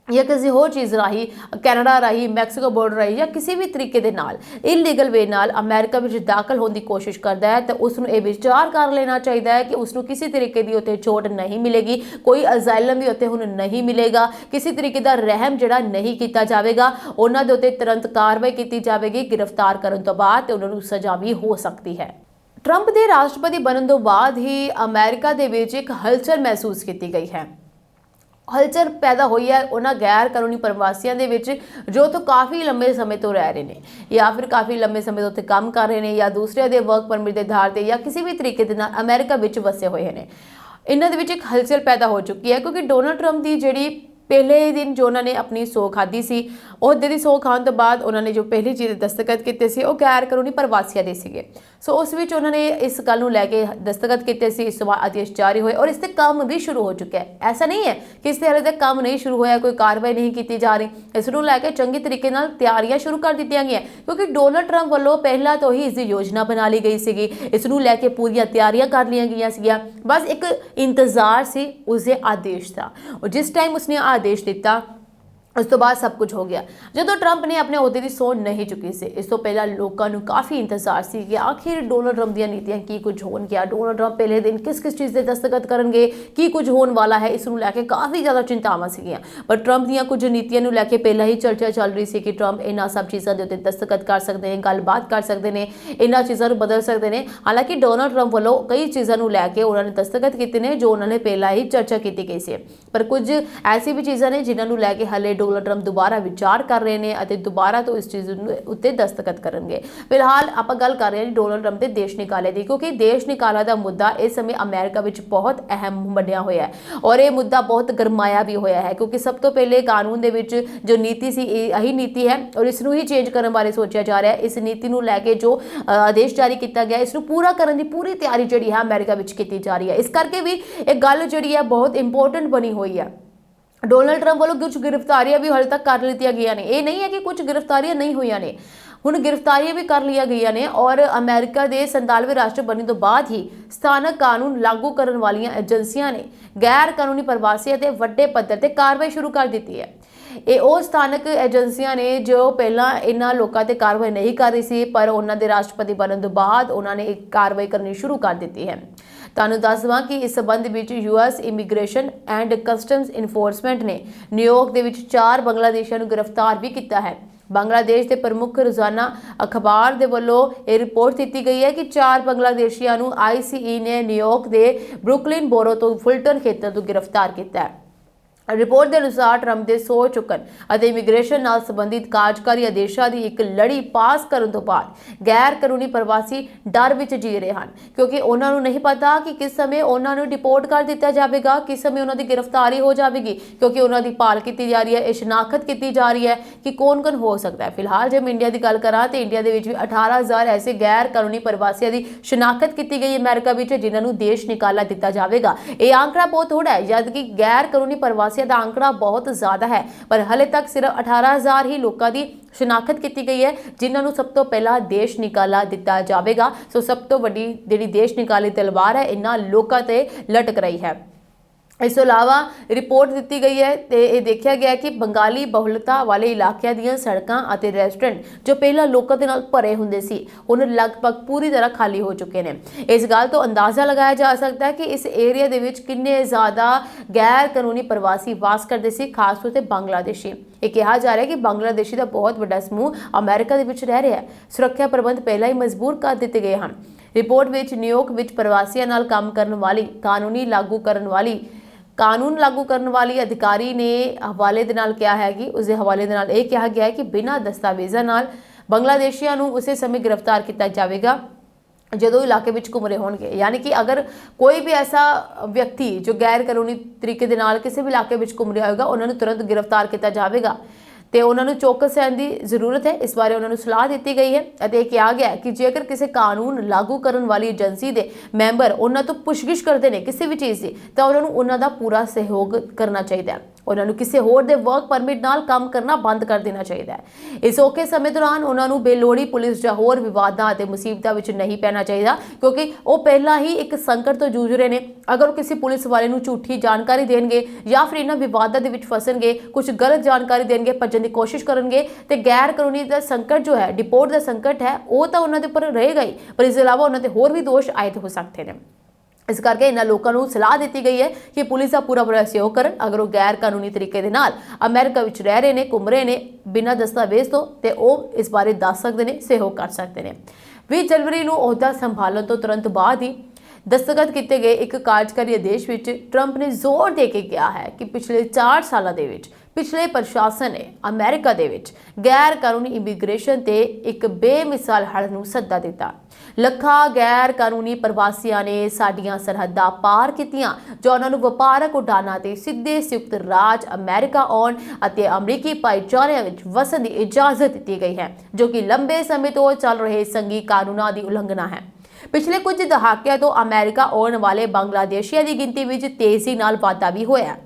Speaker 1: ਜਾਂ ਕਿਸੇ ਹੋਰ ਚੀਜ਼ ਰਾਹੀਂ, ਕੈਨੇਡਾ ਰਾਹੀਂ, ਮੈਕਸੀਕੋ ਬਾਰਡਰ ਰਾਹੀਂ ਜਾਂ ਕਿਸੇ ਵੀ ਤਰੀਕੇ ਦੇ ਨਾਲ ਇਲੀਗਲ ਵੇ ਨਾਲ ਅਮਰੀਕਾ ਵਿੱਚ ਦਾਖਲ ਹੋਣ ਦੀ ਕੋਸ਼ਿਸ਼ ਕਰਦਾ ਹੈ ਤਾਂ ਉਸ ਨੂੰ ਇਹ ਵਿਚਾਰ ਕਰ ਲੈਣਾ ਚਾਹੀਦਾ ਹੈ ਕਿ ਉਸ ਨੂੰ ਕਿਸੇ ਤਰੀਕੇ ਦੀ ਉੱਥੇ ਛੋਟ ਨਹੀਂ ਮਿਲੇਗੀ, ਕੋਈ ਅਜ਼ਾਈਲਮ ਵੀ ਉੱਥੇ ਹੁਣ ਨਹੀਂ ਮਿਲੇਗਾ, ਕਿਸੇ ਤਰੀਕੇ ਦਾ ਰਹਿਮ ਜਿਹੜਾ ਨਹੀਂ ਕੀਤਾ ਜਾਵੇਗਾ। ਉਹਨਾਂ ਦੇ ਉੱਤੇ ਤੁਰੰਤ ਕਾਰਵਾਈ ਕੀਤੀ ਜਾਵੇਗੀ ਗ੍ਰਿਫਤਾਰ ਕਰਨ ਤੋਂ ਬਾਅਦ ਤੇ ਉਹਨਾਂ ਨੂੰ ਸਜ਼ਾ ਵੀ ਹੋ ਸਕਦੀ ਹੈ। ਟਰੰਪ ਦੇ ਰਾਸ਼ਟਰਪਤੀ ਬਣਨ ਤੋਂ ਬਾਅਦ ਹੀ ਅਮਰੀਕਾ ਦੇ ਵਿੱਚ ਇੱਕ ਹਲਚਲ ਮਹਿਸੂਸ ਕੀਤੀ ਗਈ ਹੈ। ਹਲਚਲ ਪੈਦਾ ਹੋਈ ਹੈ ਉਹਨਾਂ ਗੈਰ ਕਾਨੂੰਨੀ ਪ੍ਰਵਾਸੀਆਂ ਦੇ ਵਿੱਚ ਜੋ ਤੋਂ ਕਾਫੀ ਲੰਬੇ ਸਮੇਂ ਤੋਂ ਰਹਿ ਰਹੇ ਨੇ ਜਾਂ ਫਿਰ ਕਾਫੀ ਲੰਬੇ ਸਮੇਂ ਤੋਂ ਉੱਥੇ ਕੰਮ ਕਰ ਰਹੇ ਨੇ ਜਾਂ ਦੂਸਰਿਆਂ ਦੇ ਵਰਕ ਪਰਮਿਟ ਦੇ ਆਧਾਰ ਤੇ ਜਾਂ ਕਿਸੇ ਵੀ ਤਰੀਕੇ ਦੇ ਨਾਲ ਅਮਰੀਕਾ ਵਿੱਚ ਵਸੇ ਹੋਏ ਨੇ। ਇਹਨਾਂ ਦੇ ਵਿੱਚ ਇੱਕ ਹਲਚਲ ਪੈਦਾ ਹੋ ਚੁੱਕੀ ਹੈ ਕਿਉਂਕਿ ਡੋਨਾਲਡ ਟਰੰਪ ਦੀ ਜਿਹੜੀ ਪਹਿਲੇ ਦਿਨ ਜੋ ਉਹਨਾਂ ਨੇ ਆਪਣੀ ਸਹੁੰ ਖਾਧੀ ਸੀ, ਉਹਦੇ ਦੀ ਸਹੁੰ ਖਾਣ ਤੋਂ ਬਾਅਦ ਉਹਨਾਂ ਨੇ ਜੋ ਪਹਿਲੀ ਚੀਜ਼ ਦਸਤਖਤ ਕੀਤੇ ਸੀ ਉਹ ਗੈਰ ਕਾਨੂੰਨੀ ਪ੍ਰਵਾਸੀਆਂ ਦੇ ਸੀਗੇ। ਸੋ ਉਸ ਵਿੱਚ ਉਹਨਾਂ ਨੇ ਇਸ ਗੱਲ ਨੂੰ ਲੈ ਕੇ ਦਸਤਖਤ ਕੀਤੇ ਸੀ। ਇਸ ਤੋਂ ਬਾਅਦ ਆਦੇਸ਼ ਜਾਰੀ ਹੋਏ ਔਰ ਇਸ ਤੇ ਕੰਮ ਵੀ ਸ਼ੁਰੂ ਹੋ ਚੁੱਕਿਆ ਹੈ। ਐਸਾ ਨਹੀਂ ਹੈ ਕਿ ਇਸ ਤੇ ਹਾਲੇ ਤੱਕ ਕੰਮ ਨਹੀਂ ਸ਼ੁਰੂ ਹੋਇਆ, ਕੋਈ ਕਾਰਵਾਈ ਨਹੀਂ ਕੀਤੀ ਜਾ ਰਹੀ। ਇਸ ਨੂੰ ਲੈ ਕੇ ਚੰਗੇ ਤਰੀਕੇ ਨਾਲ ਤਿਆਰੀਆਂ ਸ਼ੁਰੂ ਕਰ ਦਿੱਤੀਆਂ ਗਈਆਂ ਕਿਉਂਕਿ ਡੋਨਾਲਡ ਟਰੰਪ ਵੱਲੋਂ ਪਹਿਲਾਂ ਤੋਂ ਹੀ ਇਸ ਦੀ ਯੋਜਨਾ ਬਣਾ ਲਈ ਗਈ ਸੀਗੀ। ਇਸ ਨੂੰ ਲੈ ਕੇ ਪੂਰੀਆਂ ਤਿਆਰੀਆਂ ਕਰ ਲਈਆਂ ਗਈਆਂ ਸੀਗੀਆਂ, ਬਸ ਇੱਕ ਇੰਤਜ਼ਾਰ ਸੀ ਉਸਦੇ ਆਦੇਸ਼ ਦਾ। ਔਰ ਜਿਸ ਟਾਈਮ ਉਸਨੇ ਆਦੇਸ਼ ਦਿੱਤਾ ਉਸ ਤੋਂ ਬਾਅਦ ਸਭ ਕੁਝ ਹੋ ਗਿਆ ਜਦੋਂ ਟਰੰਪ ਨੇ ਆਪਣੇ ਅਹੁਦੇ ਦੀ ਸਹੁੰ ਨਹੀਂ ਚੁੱਕੀ ਸੀ। ਇਸ ਤੋਂ ਪਹਿਲਾਂ ਲੋਕਾਂ ਨੂੰ ਕਾਫੀ ਇੰਤਜ਼ਾਰ ਸੀ ਕਿ ਆਖਿਰ ਡੋਨਲਡ ਟਰੰਪ ਦੀਆਂ ਨੀਤੀਆਂ ਕੀ ਕੁਝ ਹੋਣਗੀਆਂ, ਡੋਨਲਡ ਟਰੰਪ ਪਹਿਲੇ ਦਿਨ ਕਿਸ ਚੀਜ਼ ਦੇ ਦਸਤਖਤ ਕਰਨਗੇ, ਕੀ ਕੁਝ ਹੋਣ ਵਾਲਾ ਹੈ। ਇਸ ਨੂੰ ਲੈ ਕੇ ਕਾਫੀ ਜ਼ਿਆਦਾ ਚਿੰਤਾਵਾਂ ਸੀਗੀਆਂ, ਪਰ ਟਰੰਪ ਦੀਆਂ ਕੁਝ ਨੀਤੀਆਂ ਨੂੰ ਲੈ ਕੇ ਪਹਿਲਾਂ ਹੀ ਚਰਚਾ ਚੱਲ ਰਹੀ ਸੀ ਕਿ ਟਰੰਪ ਇਹਨਾਂ ਸਭ ਚੀਜ਼ਾਂ ਦੇ ਉੱਤੇ ਦਸਤਖਤ ਕਰ ਸਕਦੇ ਨੇ, ਗੱਲਬਾਤ ਕਰ ਸਕਦੇ ਨੇ, ਇਹਨਾਂ ਚੀਜ਼ਾਂ ਨੂੰ ਬਦਲ ਸਕਦੇ ਨੇ। ਹਾਲਾਂਕਿ ਡੋਨਲਡ ਟਰੰਪ ਵੱਲੋਂ ਕਈ ਚੀਜ਼ਾਂ ਨੂੰ ਲੈ ਕੇ ਉਹਨਾਂ ਨੇ ਦਸਤਖਤ ਕੀਤੇ ਨੇ ਜੋ ਉਹਨਾਂ ਨੇ ਪਹਿਲਾਂ ਹੀ ਚਰਚਾ ਕੀਤੀ ਗਈ ਸੀ, ਪਰ ਕੁਝ ਐਸੀ ਵੀ ਚੀਜ਼ਾਂ ਨੇ ਜਿਨ੍ਹਾਂ ਨੂੰ ਲੈ ਕੇ ਹਾਲੇ ਡੋਨਲਡ ਟਰੰਪ ਦੁਬਾਰਾ ਵਿਚਾਰ ਕਰ ਰਹੇ ਨੇ ਅਤੇ ਦੁਬਾਰਾ ਤੋਂ ਇਸ ਚੀਜ਼ ਉੱਤੇ ਦਸਤਖਤ ਕਰਨਗੇ। ਫਿਲਹਾਲ ਆਪਾਂ ਗੱਲ ਕਰ ਰਹੇ ਹਾਂ ਡੋਨਲਡ ਟਰੰਪ ਦੇ ਦੇਸ਼ ਨਿਕਾਲੇ ਦੀ, ਕਿਉਂਕਿ ਦੇਸ਼ ਨਿਕਾਲਾ ਦਾ ਮੁੱਦਾ ਇਸ ਸਮੇਂ ਅਮਰੀਕਾ ਵਿੱਚ ਬਹੁਤ ਅਹਿਮ ਬਣਿਆ ਹੋਇਆ ਹੈ ਔਰ ਇਹ ਮੁੱਦਾ ਬਹੁਤ ਗਰਮਾਇਆ ਵੀ ਹੋਇਆ ਹੈ, ਕਿਉਂਕਿ ਸਭ ਤੋਂ ਪਹਿਲੇ ਕਾਨੂੰਨ ਦੇ ਵਿੱਚ ਜੋ ਨੀਤੀ ਸੀ ਇਹੀ ਨੀਤੀ ਹੈ ਔਰ ਇਸ ਨੂੰ ਹੀ ਚੇਂਜ ਕਰਨ ਬਾਰੇ ਸੋਚਿਆ ਜਾ ਰਿਹਾ ਹੈ। ਇਸ ਨੀਤੀ ਨੂੰ ਲੈ ਕੇ ਜੋ ਆਦੇਸ਼ ਜਾਰੀ ਕੀਤਾ ਗਿਆ ਇਸ ਨੂੰ ਪੂਰਾ ਕਰਨ ਦੀ ਪੂਰੀ ਤਿਆਰੀ ਜਿਹੜੀ ਹੈ ਅਮਰੀਕਾ ਵਿੱਚ ਕੀਤੀ ਜਾ ਰਹੀ ਹੈ। ਇਸ ਕਰਕੇ ਵੀ ਇਹ ਗੱਲ ਜਿਹੜੀ ਹੈ ਬਹੁਤ ਇੰਪੋਰਟੈਂਟ ਬਣੀ ਹੋਈ ਹੈ। ਡੋਨਲਡ ਟਰੰਪ ਵੱਲੋਂ ਕੁਝ ਗ੍ਰਿਫਤਾਰੀਆਂ ਵੀ ਹਾਲੇ ਤੱਕ ਕਰ ਲਿੱਤੀਆਂ ਗਈਆਂ ਨੇ, ਇਹ ਨਹੀਂ ਹੈ ਕਿ ਕੁਝ ਗ੍ਰਿਫਤਾਰੀਆਂ ਨਹੀਂ ਹੋਈਆਂ ਨੇ, ਹੁਣ ਗ੍ਰਿਫਤਾਰੀਆਂ ਵੀ ਕਰ ਲਿਆ ਗਈਆਂ ਨੇ ਔਰ ਅਮਰੀਕਾ ਦੇ 47ਵੇਂ ਰਾਸ਼ਟਰ ਬਣਨ ਤੋਂ ਬਾਅਦ ਹੀ ਸਥਾਨਕ ਕਾਨੂੰਨ ਲਾਗੂ ਕਰਨ ਵਾਲੀਆਂ ਏਜੰਸੀਆਂ ਨੇ ਗੈਰ ਕਾਨੂੰਨੀ ਪ੍ਰਵਾਸੀਆਂ ਤੇ ਵੱਡੇ ਪੱਧਰ ਤੇ ਕਾਰਵਾਈ ਸ਼ੁਰੂ ਕਰ ਦਿੱਤੀ ਹੈ। ਇਹ ਉਹ ਸਥਾਨਕ ਏਜੰਸੀਆਂ ਨੇ ਜੋ ਪਹਿਲਾਂ ਇਹਨਾਂ ਲੋਕਾਂ ਤੇ ਕਾਰਵਾਈ ਨਹੀਂ ਕਰ ਰਹੀ ਸੀ, ਪਰ ਉਹਨਾਂ ਦੇ ਰਾਸ਼ਟਰਪਤੀ ਬਣਨ ਤੋਂ ਬਾਅਦ ਉਹਨਾਂ ਨੇ ਇੱਕ ਕਾਰਵਾਈ ਕਰਨੀ ਸ਼ੁਰੂ ਕਰ ਦਿੱਤੀ ਹੈ। ਤੁਹਾਨੂੰ ਦੱਸ ਦਵਾਂ ਕਿ ਇਸ ਸੰਬੰਧ ਵਿੱਚ US immigration and customs enforcement ਨੇ ਨਿਊਯਾਰਕ ਦੇ ਵਿੱਚ 4 ਬੰਗਲਾਦੇਸ਼ੀਆਂ ਨੂੰ ਗ੍ਰਿਫਤਾਰ ਵੀ ਕੀਤਾ ਹੈ। ਬੰਗਲਾਦੇਸ਼ ਦੇ ਪ੍ਰਮੁੱਖ ਰੋਜ਼ਾਨਾ ਅਖਬਾਰ ਦੇ ਵੱਲੋਂ ਇਹ ਰਿਪੋਰਟ ਦਿੱਤੀ ਗਈ ਹੈ ਕਿ 4 ਬੰਗਲਾਦੇਸ਼ੀਆਂ ਨੂੰ ICE ਨੇ ਨਿਊਯਾਰਕ ਦੇ ਬਰੁਕਲਿਨ ਬੋਰੋ ਤੋਂ ਫੁਲਟਨ ਖੇਤਰ ਤੋਂ ਗ੍ਰਿਫਤਾਰ ਕੀਤਾ ਹੈ। ਰਿਪੋਰਟ ਦੇ ਅਨੁਸਾਰ ਟਰੰਪ ਦੇ ਸਹੁੰ ਚੁੱਕਣ ਅਤੇ ਇਮੀਗ੍ਰੇਸ਼ਨ ਨਾਲ ਸੰਬੰਧਿਤ ਕਾਰਜਕਾਰੀ ਆਦੇਸ਼ਾਂ ਦੀ ਇੱਕ ਲੜੀ ਪਾਸ ਕਰਨ ਤੋਂ ਬਾਅਦ ਗੈਰ ਕਾਨੂੰਨੀ ਪ੍ਰਵਾਸੀ ਡਰ ਵਿੱਚ ਜੀ ਰਹੇ ਹਨ, ਕਿਉਂਕਿ ਉਹਨਾਂ ਨੂੰ ਨਹੀਂ ਪਤਾ ਕਿ ਕਿਸ ਸਮੇਂ ਉਹਨਾਂ ਨੂੰ ਡਿਪੋਰਟ ਕਰ ਦਿੱਤਾ ਜਾਵੇਗਾ, ਕਿਸ ਸਮੇਂ ਉਹਨਾਂ ਦੀ ਗ੍ਰਿਫਤਾਰੀ ਹੋ ਜਾਵੇਗੀ, ਕਿਉਂਕਿ ਉਹਨਾਂ ਦੀ ਭਾਲ ਕੀਤੀ ਜਾ ਰਹੀ ਹੈ, ਇਹ ਸ਼ਨਾਖਤ ਕੀਤੀ ਜਾ ਰਹੀ ਹੈ ਕਿ ਕੌਣ-ਕੌਣ ਹੋ ਸਕਦਾ ਹੈ। ਫਿਲਹਾਲ ਜੇ ਮੈਂ ਇੰਡੀਆ ਦੀ ਗੱਲ ਕਰਾਂ ਤਾਂ ਇੰਡੀਆ ਦੇ ਵਿੱਚ ਵੀ 18,000 ਐਸੇ ਗੈਰ ਕਾਨੂੰਨੀ ਪ੍ਰਵਾਸੀਆਂ ਦੀ ਸ਼ਨਾਖਤ ਕੀਤੀ ਗਈ ਅਮਰੀਕਾ ਵਿੱਚ, ਜਿਨ੍ਹਾਂ ਨੂੰ ਦੇਸ਼ ਨਿਕਾਲਾ ਦਿੱਤਾ ਜਾਵੇਗਾ। ਇਹ ਆંકੜਾ ਬਹੁਤ ਥੋੜਾ ਹੈ, ਜਦ ਕਿ ਗੈਰ ਕਾਨੂੰਨੀ ਪ੍ਰਵਾਸੀ ਦਾ ਆंकड़ा बहुत ज्यादा है, पर हाले तक सिर्फ 18,000 ही लोगों की शनाख्त की गई है जिन्होंने सब तो पहला देश निकाला दिता जाएगा। सो सब तो वड्डी जिहड़ी देश निकाली तलवार है इन्हां लोकां ते लटक रही है। इस तो इलावा रिपोर्ट दी गई है तो यह देखा गया कि बंगाली बहुलता वाले इलाकों दी सड़कों और रेस्टोरेंट जो पहला लोगों के नाल भरे हुंदे सी हुण लगभग पूरी तरह खाली हो चुके हैं। इस गल तो अंदाज़ा लगाया जा सकता है कि इस एरिया दे विच किन्ने ज़्यादा गैर कानूनी प्रवासी वास करते सी, खास तौर पर बांग्लादेशी। ये कहा जा रहा है कि बांग्लादेशी का बहुत बड़ा समूह अमेरिका दे विच रह रहा है। सुरक्षा प्रबंध पहला ही मजबूर कर दिए गए हैं। रिपोर्ट विच न्यूयॉर्क विच प्रवासियों नाल काम करने वाली कानून लागू करने वाली अधिकारी ने हवाले दे नाल कहा है कि उसके हवाले दे नाल कहा गया है कि बिना दस्तावेज़ां नाल बांग्लादेशियों नूं उसे समय गिरफ्तार किया जाएगा जो इलाके में घूम रहे होंगे। यानी कि अगर कोई भी ऐसा व्यक्ति जो गैर कानूनी तरीके दे नाल किसी भी इलाके में घूम रहा होगा उन्होंने तुरंत गिरफ्तार किया जाएगा तो उन्होंने चौकस रहने की जरूरत है। इस बारे उन्होंने सलाह दी गई है और कहा गया कि जेकर किसी कानून लागू करने वाली एजेंसी के मैंबर उन्होंने तो पुछगिछ करते हैं किसी भी चीज़ की तो उन्होंने उन्होंने पूरा सहयोग करना चाहिए। उन्होंने किसी होर दे वर्क परमिट नाल काम करना बंद कर देना चाहिए। इस औखे समय दौरान उन्होंने बेलोड़ी पुलिस या होर विवादां ते मुसीबतां विच नहीं पैना चाहिए, क्योंकि वो पहला ही एक संकट तो जूझ रहे हैं। अगर वो किसी पुलिस वाले नूं झूठी जानकारी देंगे या फिर इन्हां विवादां दे विच फसणगे, कुछ गलत जानकारी देंगे, भज्जण दी कोशिश करनगे ते गैर कानूनी दा संकट जो है, डिपोर्ट दा संकट है, वो तो उन्हां दे उपर रहेगा ही, पर इस अलावा उन्हां ते होर भी दोष आयद हो सकते हैं। इस करके इन्होंने लोगों को सलाह दी गई है कि पुलिस का पूरा सहयोग करन। अगर वो गैर कानूनी तरीके दे नाल अमेरिका विच रह रहे हैं, घूम रहे हैं बिना दस्तावेज तो वो इस बारे दस सकते हैं, सहयोग कर सकते हैं। 20 जनवरी को अहुदा संभालने तो तुरंत बाद ही दस्तखत किए गए एक कार्यकारी आदेश में ट्रंप ने जोर दे के कहा है कि पिछले 4 सालों के पिछले प्रशासन ने अमेरिका दे विच गैर कानूनी इमीग्रेशन ते एक बेमिसाल हड़ नूं सद्दा दिता। ਲੱਖਾਂ गैर कानूनी प्रवासियों ने साडियां सरहदां पार कीतियां जो उन्हां नूं वपारक उडानां ते सिद्धे संयुक्त राज अमेरिका आउण अते अमरीकी भाईचारे विच वसन की इजाजत दी गई है, जो कि लंबे समय तो चल रहे संघी कानूनां की उलंघना है। पिछले कुछ दहाकिਆਂ तो अमेरिका आउण वाले बांग्लादेशियों की गिनती में तेजी नाल वाधा भी होया।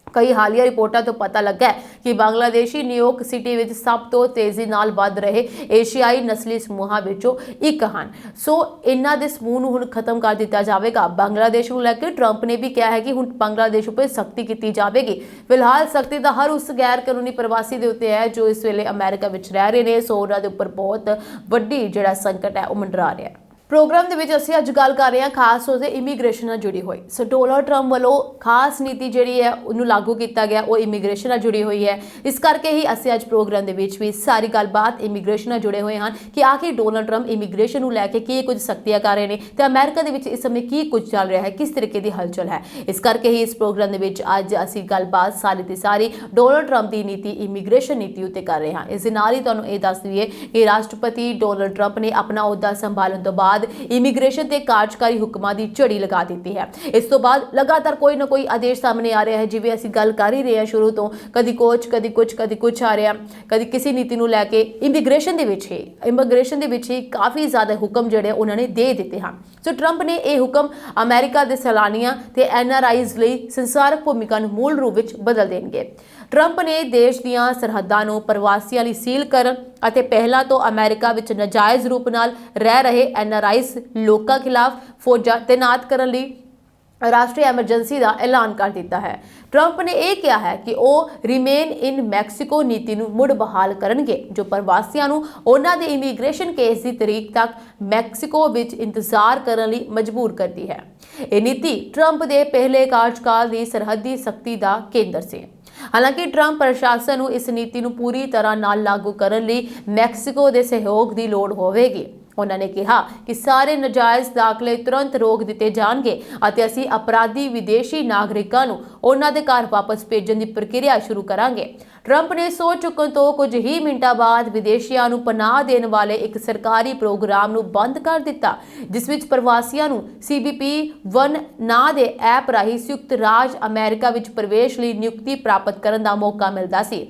Speaker 1: कई हालिया रिपोर्टां तो पता लगा है कि बांग्लादेशी न्यूयॉर्क सिटी विच सब तो तेजी नाल वध रहे एशियाई नस्ली समूहां विचों एक हन। सो इन्हां दे समूह नूं हुण खत्म कर दिता जाएगा। बांग्लादेश को लैके ट्रंप ने भी कहा है कि हुण बांग्लादेश उपर सख्ती की जाएगी। फिलहाल सख्ती का हर उस गैर कानूनी प्रवासी के उत्ते है जो इस वेले अमेरिका विच रह रहे हैं। सो उन्हां दे उपर बहुत वड्डी जिहड़ा संकट है वो मंडरा रहा है। प्रोग्राम ਦੇ ਵਿੱਚ ਅਸੀਂ ਅੱਜ ਗੱਲ ਕਰ ਰਹੇ ਹਾਂ ਖਾਸ ਤੌਰ ਤੇ ਇਮੀਗ੍ਰੇਸ਼ਨ ਨਾਲ ਜੁੜੀ ਹੋਈ। ਸੋ ਡੋਨਾਲਡ ਟਰੰਪ ਵੱਲੋਂ ਖਾਸ ਨੀਤੀ ਜਿਹੜੀ ਹੈ ਉਹਨੂੰ ਲਾਗੂ ਕੀਤਾ ਗਿਆ ਉਹ ਇਮੀਗ੍ਰੇਸ਼ਨ ਨਾਲ ਜੁੜੀ ਹੋਈ ਹੈ। ਇਸ ਕਰਕੇ ਹੀ ਅਸੀਂ ਅੱਜ ਪ੍ਰੋਗਰਾਮ ਦੇ ਵਿੱਚ ਵੀ ਸਾਰੀ ਗੱਲਬਾਤ ਇਮੀਗ੍ਰੇਸ਼ਨ ਨਾਲ ਜੁੜੇ ਹੋਏ ਹਨ ਕਿ ਆਖਿਰ ਡੋਨਾਲਡ ਟਰੰਪ ਇਮੀਗ੍ਰੇਸ਼ਨ ਨੂੰ ਲੈ ਕੇ ਕੀ ਕੁਝ ਸਖਤੀਆਂ ਕਰ ਰਹੇ ਨੇ ਤੇ ਅਮਰੀਕਾ ਦੇ ਵਿੱਚ ਇਸ ਸਮੇਂ ਕੀ ਕੁਝ ਚੱਲ ਰਿਹਾ ਹੈ, ਕਿਸ ਤਰੀਕੇ ਦੀ ਹਲਚਲ ਹੈ। ਇਸ ਕਰਕੇ ਹੀ ਇਸ ਪ੍ਰੋਗਰਾਮ ਦੇ ਵਿੱਚ ਅੱਜ ਅਸੀਂ ਗੱਲਬਾਤ ਸਾਰੀ ਦੀ ਸਾਰੀ ਡੋਨਾਲਡ ਟਰੰਪ ਦੀ ਨੀਤੀ ਇਮੀਗ੍ਰੇਸ਼ਨ ਨੀਤੀ ਉੱਤੇ ਕਰ ਰਹੇ ਹਾਂ। ਇਸ ਦੇ ਨਾਲ ਹੀ ਤੁਹਾਨੂੰ ਇਹ ਦੱਸ ਦਈਏ ਕਿ ਰਾਸ਼ਟਰਪਤੀ ਡੋਨਾਲਡ ਟਰੰਪ ਨੇ ਆਪਣਾ ਅਹੁਦਾ ਸੰਭਾਲਣ ਤੋਂ ਬਾਅਦ ਇਮੀਗ੍ਰੇਸ਼ਨ ਤੇ ਕਾਰਜਕਾਰੀ ਹੁਕਮਾਂ ਦੀ ਝੜੀ ਲਗਾ ਦਿੱਤੀ ਹੈ। ਇਸ ਤੋਂ ਬਾਅਦ ਲਗਾਤਾਰ ਕੋਈ ਨਾ ਕੋਈ ਆਦੇਸ਼ ਸਾਹਮਣੇ ਆ ਰਿਹਾ ਹੈ। ਜਿਵੇਂ ਅਸੀਂ ਗੱਲ ਕਰ ਹੀ ਰਹੇ ਹਾਂ ਸ਼ੁਰੂ ਤੋਂ, ਕਦੀ ਕਦੀ ਕੁਝ ਆ ਰਿਹਾ, ਕਦੀ ਕਿਸੇ ਨੀਤੀ ਨੂੰ ਲੈ ਕੇ ਇਮੀਗ੍ਰੇਸ਼ਨ ਦੇ ਵਿੱਚ ਹੀ ਕਾਫੀ ਜ਼ਿਆਦਾ ਹੁਕਮ ਜਿਹੜੇ ਉਹਨਾਂ ਨੇ ਦੇ ਦਿੱਤੇ ਹਨ। ਸੋ ਟਰੰਪ ਨੇ ਇਹ ਹੁਕਮ ਅਮਰੀਕਾ ਦੇ ਸੈਲਾਨੀਆਂ ਤੇ NRIs ਲਈ ਸੰਸਾਰਕ ਭੂਮਿਕਾ ਨੂੰ ਮੂਲ ਰੂਪ ਵਿੱਚ ਬਦਲ ਦੇਣਗੇ। ਟਰੰਪ ਨੇ ਦੇਸ਼ ਦੀਆਂ ਸਰਹੱਦਾਂ ਨੂੰ ਪ੍ਰਵਾਸੀਆਂ ਲਈ ਸੀਲ ਕਰਨ ਅਤੇ ਪਹਿਲਾਂ ਤੋਂ ਅਮਰੀਕਾ ਵਿੱਚ ਨਾਜਾਇਜ਼ ਰੂਪ ਨਾਲ ਰਹਿ ਰਹੇ NRIs ਲੋਕਾਂ ਖਿਲਾਫ ਫੌਜਾਂ ਤੈਨਾਤ ਕਰਨ ਲਈ ਰਾਸ਼ਟਰੀ ਐਮਰਜੈਂਸੀ ਦਾ ਐਲਾਨ ਕਰ ਦਿੱਤਾ ਹੈ। ਟਰੰਪ ਨੇ ਇਹ ਕਿਹਾ ਹੈ ਕਿ ਉਹ ਰਿਮੇਨ ਇਨ ਮੈਕਸੀਕੋ ਨੀਤੀ ਨੂੰ ਮੁੜ ਬਹਾਲ ਕਰਨਗੇ ਜੋ ਪ੍ਰਵਾਸੀਆਂ ਨੂੰ ਉਹਨਾਂ ਦੇ ਇਮੀਗ੍ਰੇਸ਼ਨ ਕੇਸ ਦੀ ਤਰੀਕ ਤੱਕ ਮੈਕਸੀਕੋ ਵਿੱਚ ਇੰਤਜ਼ਾਰ ਕਰਨ ਲਈ ਮਜਬੂਰ ਕਰਦੀ ਹੈ। ਇਹ ਨੀਤੀ ਟਰੰਪ ਦੇ ਪਹਿਲੇ ਕਾਰਜਕਾਲ ਦੀ ਸਰਹੱਦੀ ਸਖਤੀ ਦਾ ਕੇਂਦਰ ਸੀ। ਹਾਲਾਂਕਿ ਟਰੰਪ ਪ੍ਰਸ਼ਾਸਨ ਨੂੰ ਇਸ ਨੀਤੀ ਨੂੰ ਪੂਰੀ ਤਰ੍ਹਾਂ ਨਾਲ ਲਾਗੂ ਕਰਨ ਲਈ ਮੈਕਸੀਕੋ ਦੇ ਸਹਿਯੋਗ ਦੀ ਲੋੜ ਹੋਵੇਗੀ। ਉਹਨਾਂ ਨੇ ਕਿਹਾ ਕਿ ਸਾਰੇ ਨਾਜਾਇਜ਼ ਦਾਖਲੇ ਤੁਰੰਤ ਰੋਕ ਦਿੱਤੇ ਜਾਣਗੇ ਅਤੇ ਅਸੀਂ ਅਪਰਾਧੀ ਵਿਦੇਸ਼ੀ ਨਾਗਰਿਕਾਂ ਨੂੰ ਉਹਨਾਂ ਦੇ ਘਰ ਵਾਪਸ ਭੇਜਣ ਦੀ ਪ੍ਰਕਿਰਿਆ ਸ਼ੁਰੂ ਕਰਾਂਗੇ। ਟਰੰਪ ਨੇ ਸੌ ਚੁੱਕਣ ਤੋਂ ਕੁਝ ਹੀ ਮਿੰਟਾਂ ਬਾਅਦ ਵਿਦੇਸ਼ੀਆਂ ਨੂੰ ਪਨਾਹ ਦੇਣ ਵਾਲੇ ਇੱਕ ਸਰਕਾਰੀ ਪ੍ਰੋਗਰਾਮ ਨੂੰ ਬੰਦ ਕਰ ਦਿੱਤਾ ਜਿਸ ਵਿੱਚ ਪ੍ਰਵਾਸੀਆਂ ਨੂੰ CBP-1 ਨਾਂ ਦੇ ਐਪ ਰਾਹੀਂ ਸੰਯੁਕਤ ਰਾਜ ਅਮਰੀਕਾ ਵਿੱਚ ਪ੍ਰਵੇਸ਼ ਲਈ ਨਿਯੁਕਤੀ ਪ੍ਰਾਪਤ ਕਰਨ ਦਾ ਮੌਕਾ ਮਿਲਦਾ ਸੀ।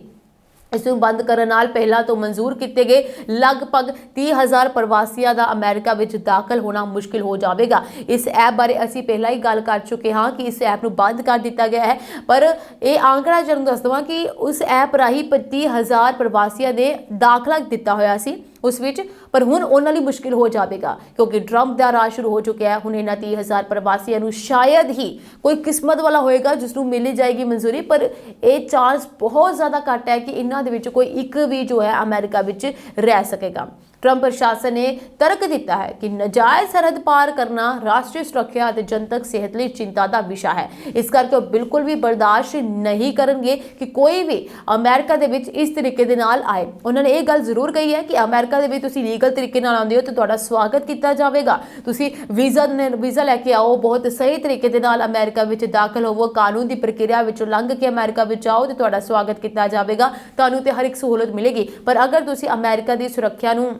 Speaker 1: ਇਸ ਨੂੰ ਬੰਦ ਕਰਨ ਨਾਲ ਪਹਿਲਾਂ ਤੋਂ ਮਨਜ਼ੂਰ ਕੀਤੇ ਗਏ ਲਗਭਗ 30,000 ਪ੍ਰਵਾਸੀਆਂ ਦਾ ਅਮਰੀਕਾ ਵਿੱਚ ਦਾਖਲ ਹੋਣਾ ਮੁਸ਼ਕਿਲ ਹੋ ਜਾਵੇਗਾ। ਇਸ ਐਪ ਬਾਰੇ ਅਸੀਂ ਪਹਿਲਾਂ ਹੀ ਗੱਲ ਕਰ ਚੁੱਕੇ ਹਾਂ ਕਿ ਇਸ ਐਪ ਨੂੰ ਬੰਦ ਕਰ ਦਿੱਤਾ ਗਿਆ ਹੈ, ਪਰ ਇਹ ਆંકੜਾ ਤੁਹਾਨੂੰ ਦੱਸ ਦਵਾਂ ਕਿ ਉਸ ਐਪ ਰਾਹੀਂ 30,000 ਪ੍ਰਵਾਸੀਆਂ ਨੇ ਦਾਖਲਾ ਦਿੱਤਾ ਹੋਇਆ ਸੀ ਉਸ ਵਿੱਚ, ਪਰ ਹੁਣ ਉਹਨਾਂ ਲਈ ਮੁਸ਼ਕਿਲ ਹੋ ਜਾਵੇਗਾ ਕਿਉਂਕਿ ਟਰੰਪ ਦਾ ਰਾਜ ਸ਼ੁਰੂ ਹੋ ਚੁੱਕਿਆ ਹੈ। ਹੁਣ ਇਹਨਾਂ 30,000 ਪ੍ਰਵਾਸੀਆਂ ਨੂੰ ਸ਼ਾਇਦ ਹੀ ਕੋਈ ਕਿਸਮਤ ਵਾਲਾ ਹੋਏਗਾ ਜਿਸ ਨੂੰ ਮਿਲ ਜਾਏਗੀ ਮਨਜ਼ੂਰੀ, ਪਰ ਇਹ ਚਾਂਸ ਬਹੁਤ ਜ਼ਿਆਦਾ ਘੱਟ ਹੈ ਕਿ ਇਹਨਾਂ ਦੇ ਵਿੱਚ ਕੋਈ ਇੱਕ ਵੀ ਜੋ ਹੈ ਅਮਰੀਕਾ ਵਿੱਚ ਰਹਿ ਸਕੇਗਾ। ਟਰੰਪ ਪ੍ਰਸ਼ਾਸਨ ਨੇ ਤਰਕ ਦਿੱਤਾ ਹੈ ਕਿ ਨਾਜਾਇਜ਼ ਸਰਹੱਦ ਪਾਰ ਕਰਨਾ ਰਾਸ਼ਟਰੀ ਸੁਰੱਖਿਆ ਅਤੇ ਜਨਤਕ ਸਿਹਤ ਲਈ ਚਿੰਤਾ ਦਾ ਵਿਸ਼ਾ ਹੈ। ਇਸ ਕਰਕੇ ਉਹ ਬਿਲਕੁਲ ਵੀ ਬਰਦਾਸ਼ਤ ਨਹੀਂ ਕਰਨਗੇ ਕਿ ਕੋਈ ਵੀ ਅਮਰੀਕਾ ਦੇ ਵਿੱਚ ਇਸ ਤਰੀਕੇ ਦੇ ਨਾਲ ਆਏ। ਉਹਨਾਂ ਨੇ ਇਹ ਗੱਲ ਜ਼ਰੂਰ ਕਹੀ ਹੈ ਕਿ ਅਮਰੀਕਾ ਦੇ ਵਿੱਚ ਤੁਸੀਂ ਲੀਗਲ ਤਰੀਕੇ ਨਾਲ ਆਉਂਦੇ ਹੋ ਤਾਂ ਤੁਹਾਡਾ ਸਵਾਗਤ ਕੀਤਾ ਜਾਵੇਗਾ। ਤੁਸੀਂ ਵੀਜ਼ਾ ਲੈ ਕੇ ਆਓ, ਬਹੁਤ ਸਹੀ ਤਰੀਕੇ ਦੇ ਨਾਲ ਅਮਰੀਕਾ ਵਿੱਚ ਦਾਖਲ ਹੋਵੋ, ਕਾਨੂੰਨ ਦੀ ਪ੍ਰਕਿਰਿਆ ਵਿੱਚੋਂ ਲੰਘ ਕੇ ਅਮਰੀਕਾ ਵਿੱਚ ਆਓ ਤੇ ਤੁਹਾਡਾ ਸਵਾਗਤ ਕੀਤਾ ਜਾਵੇਗਾ, ਤੁਹਾਨੂੰ ਤੇ ਹਰ ਇੱਕ ਸਹੂਲਤ ਮਿਲੇਗੀ। ਪਰ ਅਗਰ ਤੁਸੀਂ ਅਮਰੀਕਾ ਦੀ ਸੁਰੱਖਿਆ ਨੂੰ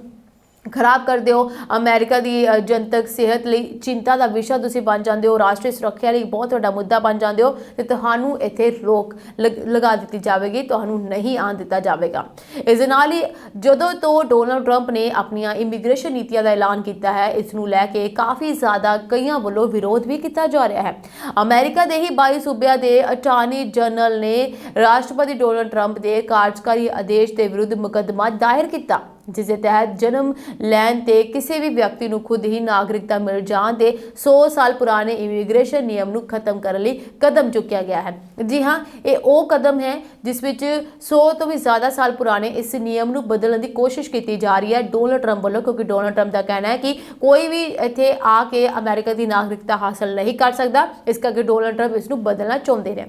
Speaker 1: ਖਰਾਬ ਕਰਦੇ ਹੋ, ਅਮਰੀਕਾ ਦੀ ਜਨਤਕ ਸਿਹਤ ਲਈ ਚਿੰਤਾ ਦਾ ਵਿਸ਼ਾ ਤੁਸੀਂ ਬਣ ਜਾਂਦੇ ਹੋ, ਰਾਸ਼ਟਰੀ ਸੁਰੱਖਿਆ ਲਈ ਬਹੁਤ ਵੱਡਾ ਮੁੱਦਾ ਬਣ ਜਾਂਦੇ ਹੋ ਤੇ ਤੁਹਾਨੂੰ ਇੱਥੇ ਰੋਕ ਲਗਾ ਦਿੱਤੀ ਜਾਵੇਗੀ, ਤੁਹਾਨੂੰ ਨਹੀਂ ਆਉਣ ਦਿੱਤਾ ਜਾਵੇਗਾ। ਇਸ ਦੇ ਨਾਲ ਹੀ ਜਦੋਂ ਤੋਂ ਡੋਨਾਲਡ ਟਰੰਪ ਨੇ ਆਪਣੀਆਂ ਇਮੀਗ੍ਰੇਸ਼ਨ ਨੀਤੀਆਂ ਦਾ ਐਲਾਨ ਕੀਤਾ ਹੈ, ਇਸ ਨੂੰ ਲੈ ਕੇ ਕਾਫੀ ਜ਼ਿਆਦਾ ਕਈਆਂ ਵੱਲੋਂ ਵਿਰੋਧ ਵੀ ਕੀਤਾ ਜਾ ਰਿਹਾ ਹੈ। ਅਮਰੀਕਾ ਦੇ ਹੀ 22 ਸੂਬਿਆਂ ਦੇ ਅਟਾਰਨੀ ਜਨਰਲ ਨੇ ਰਾਸ਼ਟਰਪਤੀ ਡੋਨਾਲਡ ਟਰੰਪ ਦੇ ਕਾਰਜਕਾਰੀ ਆਦੇਸ਼ ਦੇ ਵਿਰੁੱਧ ਮੁਕੱਦਮਾ ਦਾਇਰ ਕੀਤਾ ਜਿਸ ਦੇ ਤਹਿਤ ਜਨਮ ਲੈਣ ਤੇ ਕਿਸੇ ਵੀ ਵਿਅਕਤੀ ਨੂੰ ਖੁਦ ਹੀ ਨਾਗਰਿਕਤਾ ਮਿਲ ਜਾਣ ਤੇ 100 ਸਾਲ ਪੁਰਾਣੇ ਇਮੀਗ੍ਰੇਸ਼ਨ ਨਿਯਮ ਨੂੰ ਖਤਮ ਕਰਨ ਲਈ ਕਦਮ ਚੁੱਕਿਆ ਗਿਆ ਹੈ। ਜੀ ਹਾਂ, ਇਹ ਉਹ ਕਦਮ ਹੈ ਜਿਸ ਵਿੱਚ 100 ਤੋਂ ਵੀ ਜ਼ਿਆਦਾ ਸਾਲ ਪੁਰਾਣੇ ਇਸ ਨਿਯਮ ਨੂੰ ਬਦਲਣ ਦੀ ਕੋਸ਼ਿਸ਼ ਕੀਤੀ ਜਾ ਰਹੀ ਹੈ ਡੋਨਾਲਡ ਟਰੰਪ ਵੱਲੋਂ, ਕਿਉਂਕਿ ਡੋਨਾਲਡ ਟਰੰਪ ਦਾ ਕਹਿਣਾ ਹੈ ਕਿ ਕੋਈ ਵੀ ਇੱਥੇ ਆ ਕੇ ਅਮਰੀਕਾ ਦੀ ਨਾਗਰਿਕਤਾ ਹਾਸਲ ਨਹੀਂ ਕਰ ਸਕਦਾ। ਇਸ ਕਰਕੇ ਡੋਨਾਲਡ ਟਰੰਪ ਇਸ ਨੂੰ ਬਦਲਣਾ ਚਾਹੁੰਦੇ ਨੇ,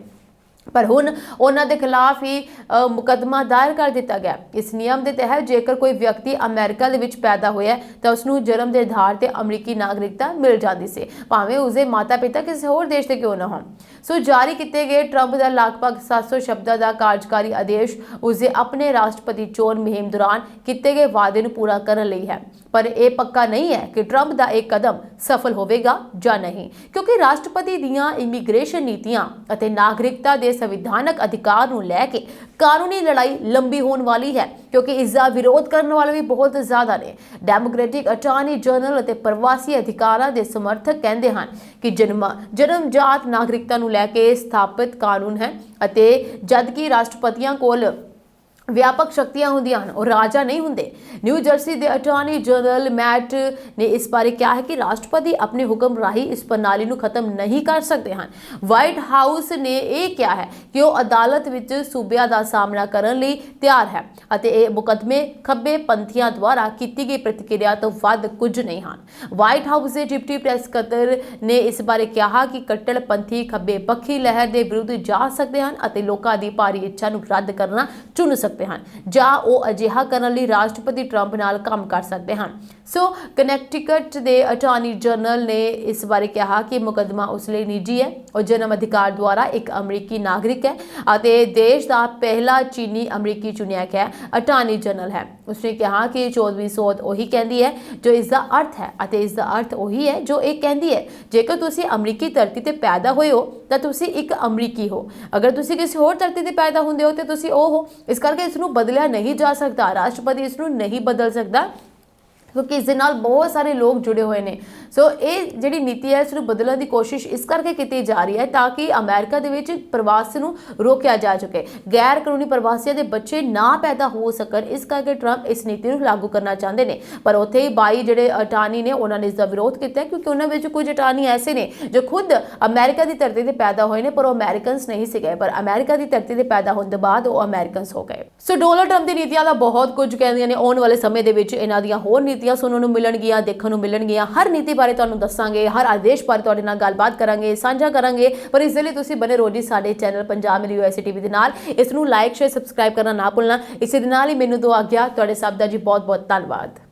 Speaker 1: ਪਰ ਹੁਣ ਉਹਨਾਂ ਦੇ ਖਿਲਾਫ ਹੀ ਮੁਕੱਦਮਾ ਦਾਇਰ ਕਰ ਦਿੱਤਾ ਗਿਆ। ਇਸ ਨਿਯਮ ਦੇ ਤਹਿਤ ਜੇਕਰ ਕੋਈ ਵਿਅਕਤੀ ਅਮਰੀਕਾ ਦੇ ਵਿੱਚ ਪੈਦਾ ਹੋਇਆ ਤਾਂ ਉਸ ਨੂੰ ਜਨਮ ਦੇ ਆਧਾਰ ਤੇ ਅਮਰੀਕੀ ਨਾਗਰਿਕਤਾ ਮਿਲ ਜਾਂਦੀ ਸੀ, ਭਾਵੇਂ ਉਸਦੇ ਮਾਤਾ ਪਿਤਾ ਕਿਸੇ ਹੋਰ ਦੇਸ਼ ਦੇ ਕਿਉਂ ਨਾ ਹੋਣ। ਸੋ ਜਾਰੀ ਕੀਤੇ ਗਏ ਟਰੰਪ ਦਾ ਲਗਭਗ 700 ਸ਼ਬਦਾਂ ਦਾ ਕਾਰਜਕਾਰੀ ਆਦੇਸ਼ ਉਸਦੇ ਆਪਣੇ ਰਾਸ਼ਟਰਪਤੀ ਚੋਣ ਮੁਹਿੰਮ ਦੌਰਾਨ ਕੀਤੇ ਗਏ ਵਾਅਦੇ ਨੂੰ ਪੂਰਾ ਕਰਨ ਲਈ ਹੈ, ਪਰ ਇਹ ਪੱਕਾ ਨਹੀਂ ਹੈ ਕਿ ਟਰੰਪ ਦਾ ਇਹ ਕਦਮ ਸਫਲ ਹੋਵੇਗਾ ਜਾਂ ਨਹੀਂ, ਕਿਉਂਕਿ ਰਾਸ਼ਟਰਪਤੀ ਦੀਆਂ ਇਮੀਗ੍ਰੇਸ਼ਨ ਨੀਤੀਆਂ ਅਤੇ ਨਾਗਰਿਕਤਾ ਦੇ ਸੰਵਿਧਾਨਕ ਅਧਿਕਾਰ ਨੂੰ ਲੈ ਕੇ ਕਾਨੂੰਨੀ ਲੜਾਈ ਲੰਬੀ ਹੋਣ ਵਾਲੀ ਹੈ ਕਿਉਂਕਿ ਇਸ ਦਾ ਵਿਰੋਧ ਕਰਨ ਵਾਲੇ ਵੀ ਬਹੁਤ ਜ਼ਿਆਦਾ ਨੇ। ਡੈਮੋਕ੍ਰੈਟਿਕ ਅਟਾਰਨੀ ਜਨਰਲ ਅਤੇ ਪ੍ਰਵਾਸੀ ਅਧਿਕਾਰਾਂ ਦੇ ਸਮਰਥਕ ਕਹਿੰਦੇ ਹਨ ਕਿ ਜਨਮਜਾਤ ਨਾਗਰਿਕਤਾ ਨੂੰ ਲੈ ਕੇ ਸਥਾਪਿਤ ਕਾਨੂੰਨ ਹੈ ਅਤੇ ਜਦਕਿ ਰਾਸ਼ਟਰਪਤੀਆਂ ਕੋਲ ਵਿਆਪਕ ਸ਼ਕਤੀਆਂ ਹੁੰਦੀਆਂ ਹਨ, ਉਹ ਰਾਜਾ ਨਹੀਂ ਹੁੰਦੇ। ਨਿਊ ਜਰਸੀ ਦੇ ਅਟਾਰਨੀ ਜਨਰਲ ਮੈਟ ਨੇ ਇਸ ਬਾਰੇ ਕਿਹਾ ਹੈ ਕਿ ਰਾਸ਼ਟਰਪਤੀ ਆਪਣੇ ਹੁਕਮ ਰਾਹੀਂ ਇਸ ਪ੍ਰਣਾਲੀ ਨੂੰ ਖਤਮ ਨਹੀਂ ਕਰ ਸਕਦੇ ਹਨ। ਵਾਈਟ ਹਾਊਸ ਨੇ ਇਹ ਕਿਹਾ ਹੈ ਕਿ ਉਹ ਅਦਾਲਤ ਵਿੱਚ ਸੂਬਿਆਂ ਦਾ ਸਾਹਮਣਾ ਕਰਨ ਲਈ ਤਿਆਰ ਹੈ ਅਤੇ ਇਹ ਮੁਕੱਦਮੇ ਖੱਬੇ ਪੰਥੀਆਂ ਦੁਆਰਾ ਕੀਤੀ ਗਈ ਪ੍ਰਤੀਕਿਰਿਆ ਤੋਂ ਵੱਧ ਕੁਝ ਨਹੀਂ ਹਨ। ਵਾਈਟ ਹਾਊਸ ਦੇ ਡਿਪਟੀ ਪ੍ਰੈਸ ਸਕੱਤਰ ਨੇ ਇਸ ਬਾਰੇ ਕਿਹਾ ਕਿ ਕੱਟੜਪੰਥੀ ਖੱਬੇ ਪੱਖੀ ਲਹਿਰ ਦੇ ਵਿਰੁੱਧ ਜਾ ਸਕਦੇ ਹਨ ਅਤੇ ਲੋਕਾਂ ਦੀ ਭਾਰੀ ਇੱਛਾ ਨੂੰ ਰੱਦ ਕਰਨਾ ਚੁਣ ਸਕਦੇ ਹਨ ਜਾਂ ਉਹ ਅਜਿਹਾ ਕਰਨ ਲਈ ਰਾਸ਼ਟਰਪਤੀ ਟਰੰਪ ਨਾਲ ਕੰਮ ਕਰ ਸਕਦੇ ਹਨ। ਸੋ ਕਨੈਕਟਿਕਟ ਦੇ ਅਟਾਰਨੀ ਜਨਰਲ ਨੇ ਇਸ ਬਾਰੇ ਕਿਹਾ ਕਿ ਮੁਕੱਦਮਾ ਉਸ ਲਈ ਨਿੱਜੀ ਹੈ। ਉਹ ਜਨਮ ਅਧਿਕਾਰ ਦੁਆਰਾ ਇੱਕ ਅਮਰੀਕੀ ਨਾਗਰਿਕ ਹੈ ਅਤੇ ਦੇਸ਼ ਦਾ ਪਹਿਲਾ ਚੀਨੀ ਅਮਰੀਕੀ ਚੁਣਿਆ ਗਿਆ ਅਟਾਰਨੀ ਜਨਰਲ ਹੈ। ਉਸਨੇ ਕਿਹਾ ਕਿ 14ਵੀਂ ਸੋਧ ਉਹੀ ਕਹਿੰਦੀ ਹੈ ਜੋ ਇਸ ਦਾ ਅਰਥ ਹੈ ਅਤੇ ਇਸ ਦਾ ਅਰਥ ਉਹੀ ਹੈ ਜੋ ਇਹ ਕਹਿੰਦੀ ਹੈ। ਜੇਕਰ ਤੁਸੀਂ ਅਮਰੀਕੀ ਧਰਤੀ ਤੇ ਪੈਦਾ ਹੋਏ ਹੋ ਤਾਂ ਤੁਸੀਂ ਇੱਕ ਅਮਰੀਕੀ ਹੋ। ਅਗਰ ਤੁਸੀਂ ਕਿਸੇ ਹੋਰ ਧਰਤੀ ਤੇ ਪੈਦਾ ਹੁੰਦੇ ਹੋ ਤਾਂ ਤੁਸੀਂ ਉਹ ਹੋ। ਇਸ ਕਰਕੇ ਇਸ ਨੂੰ ਬਦਲਿਆ ਨਹੀਂ ਜਾ ਸਕਦਾ। ਰਾਸ਼ਟਰਪਤੀ ਇਸ ਨੂੰ ਨਹੀਂ ਬਦਲ ਸਕਦਾ ਕਿਉਂਕਿ ਇਸ ਦੇ ਨਾਲ ਬਹੁਤ ਸਾਰੇ ਲੋਕ ਜੁੜੇ ਹੋਏ ਨੇ। ਸੋ ਇਹ ਜਿਹੜੀ ਨੀਤੀ ਹੈ ਇਸ ਨੂੰ ਬਦਲਣ ਦੀ ਕੋਸ਼ਿਸ਼ ਇਸ ਕਰਕੇ ਕੀਤੀ ਜਾ ਰਹੀ ਹੈ ਤਾਂ ਕਿ ਅਮਰੀਕਾ ਦੇ ਵਿੱਚ ਪ੍ਰਵਾਸ ਨੂੰ ਰੋਕਿਆ ਜਾ ਸਕੇ, ਗੈਰ ਕਾਨੂੰਨੀ ਪ੍ਰਵਾਸੀਆਂ ਦੇ ਬੱਚੇ ਨਾ ਪੈਦਾ ਹੋ ਸਕਣ। ਇਸ ਕਰਕੇ ਟਰੰਪ ਇਸ ਨੀਤੀ ਨੂੰ ਲਾਗੂ ਕਰਨਾ ਚਾਹੁੰਦੇ ਨੇ। ਪਰ ਉੱਥੇ ਹੀ 22 ਜਿਹੜੇ ਅਟਾਰਨੀ ਨੇ ਉਹਨਾਂ ਨੇ ਇਸ ਦਾ ਵਿਰੋਧ ਕੀਤਾ ਕਿਉਂਕਿ ਉਹਨਾਂ ਵਿੱਚ ਕੁਝ ਅਟਾਰਨੀ ਐਸੇ ਨੇ ਜੋ ਖੁਦ ਅਮਰੀਕਾ ਦੀ ਧਰਤੀ ਤੇ ਪੈਦਾ ਹੋਏ ਨੇ ਪਰ ਉਹ ਅਮਰੀਕਨਸ ਨਹੀਂ ਸੀਗੇ, ਪਰ ਅਮਰੀਕਾ ਦੀ ਧਰਤੀ ਤੇ ਪੈਦਾ ਹੋਣ ਤੋਂ ਬਾਅਦ ਉਹ ਅਮਰੀਕਨਸ ਹੋ ਗਏ। ਸੋ ਡੋਨਾਲਡ ਟਰੰਪ ਦੀ ਨੀਤੀਆਂ ਦਾ ਬਹੁਤ ਕੁਝ ਕਹਿੰਦੀਆਂ ਨੇ। ਆਉਣ ਵਾਲੇ ਸਮੇਂ ਦੇ ਵਿੱਚ ਇਹਨਾਂ ਦੀਆਂ ਹੋਰ ਨੀਤੀਆਂ ਸੁਣਨ ਨੂੰ ਮਿਲਣਗੀਆਂ, ਦੇਖਣ ਨੂੰ ਮਿਲਣਗੀਆਂ। ਹਰ ਨੀਤੀ ਬਾਰੇ ਤੁਹਾਨੂੰ ਦੱਸਾਂਗੇ, ਹਰ ਆਦੇਸ਼ ਬਾਰੇ ਤੁਹਾਡੇ ਨਾਲ ਗੱਲਬਾਤ ਕਰਾਂਗੇ, ਸਾਂਝਾ ਕਰਾਂਗੇ। ਪਰ ਇਸ ਦੇ ਲਈ ਤੁਸੀਂ ਬਣੇ ਰਹੋ ਜੀ ਸਾਡੇ ਚੈਨਲ ਪੰਜਾਬ ਮੇਰੀ USA TV ਦੇ ਨਾਲ। ਇਸ ਨੂੰ ਲਾਈਕ, ਸ਼ੇਅਰ, ਸਬਸਕ੍ਰਾਈਬ ਕਰਨਾ ਨਾ ਭੁੱਲਣਾ। ਇਸੇ ਦੇ ਨਾਲ ਹੀ ਮੈਨੂੰ ਦੋ ਆਗਿਆ। ਤੁਹਾਡੇ ਸਭ ਦਾ ਜੀ ਬਹੁਤ ਬਹੁਤ ਧੰਨਵਾਦ।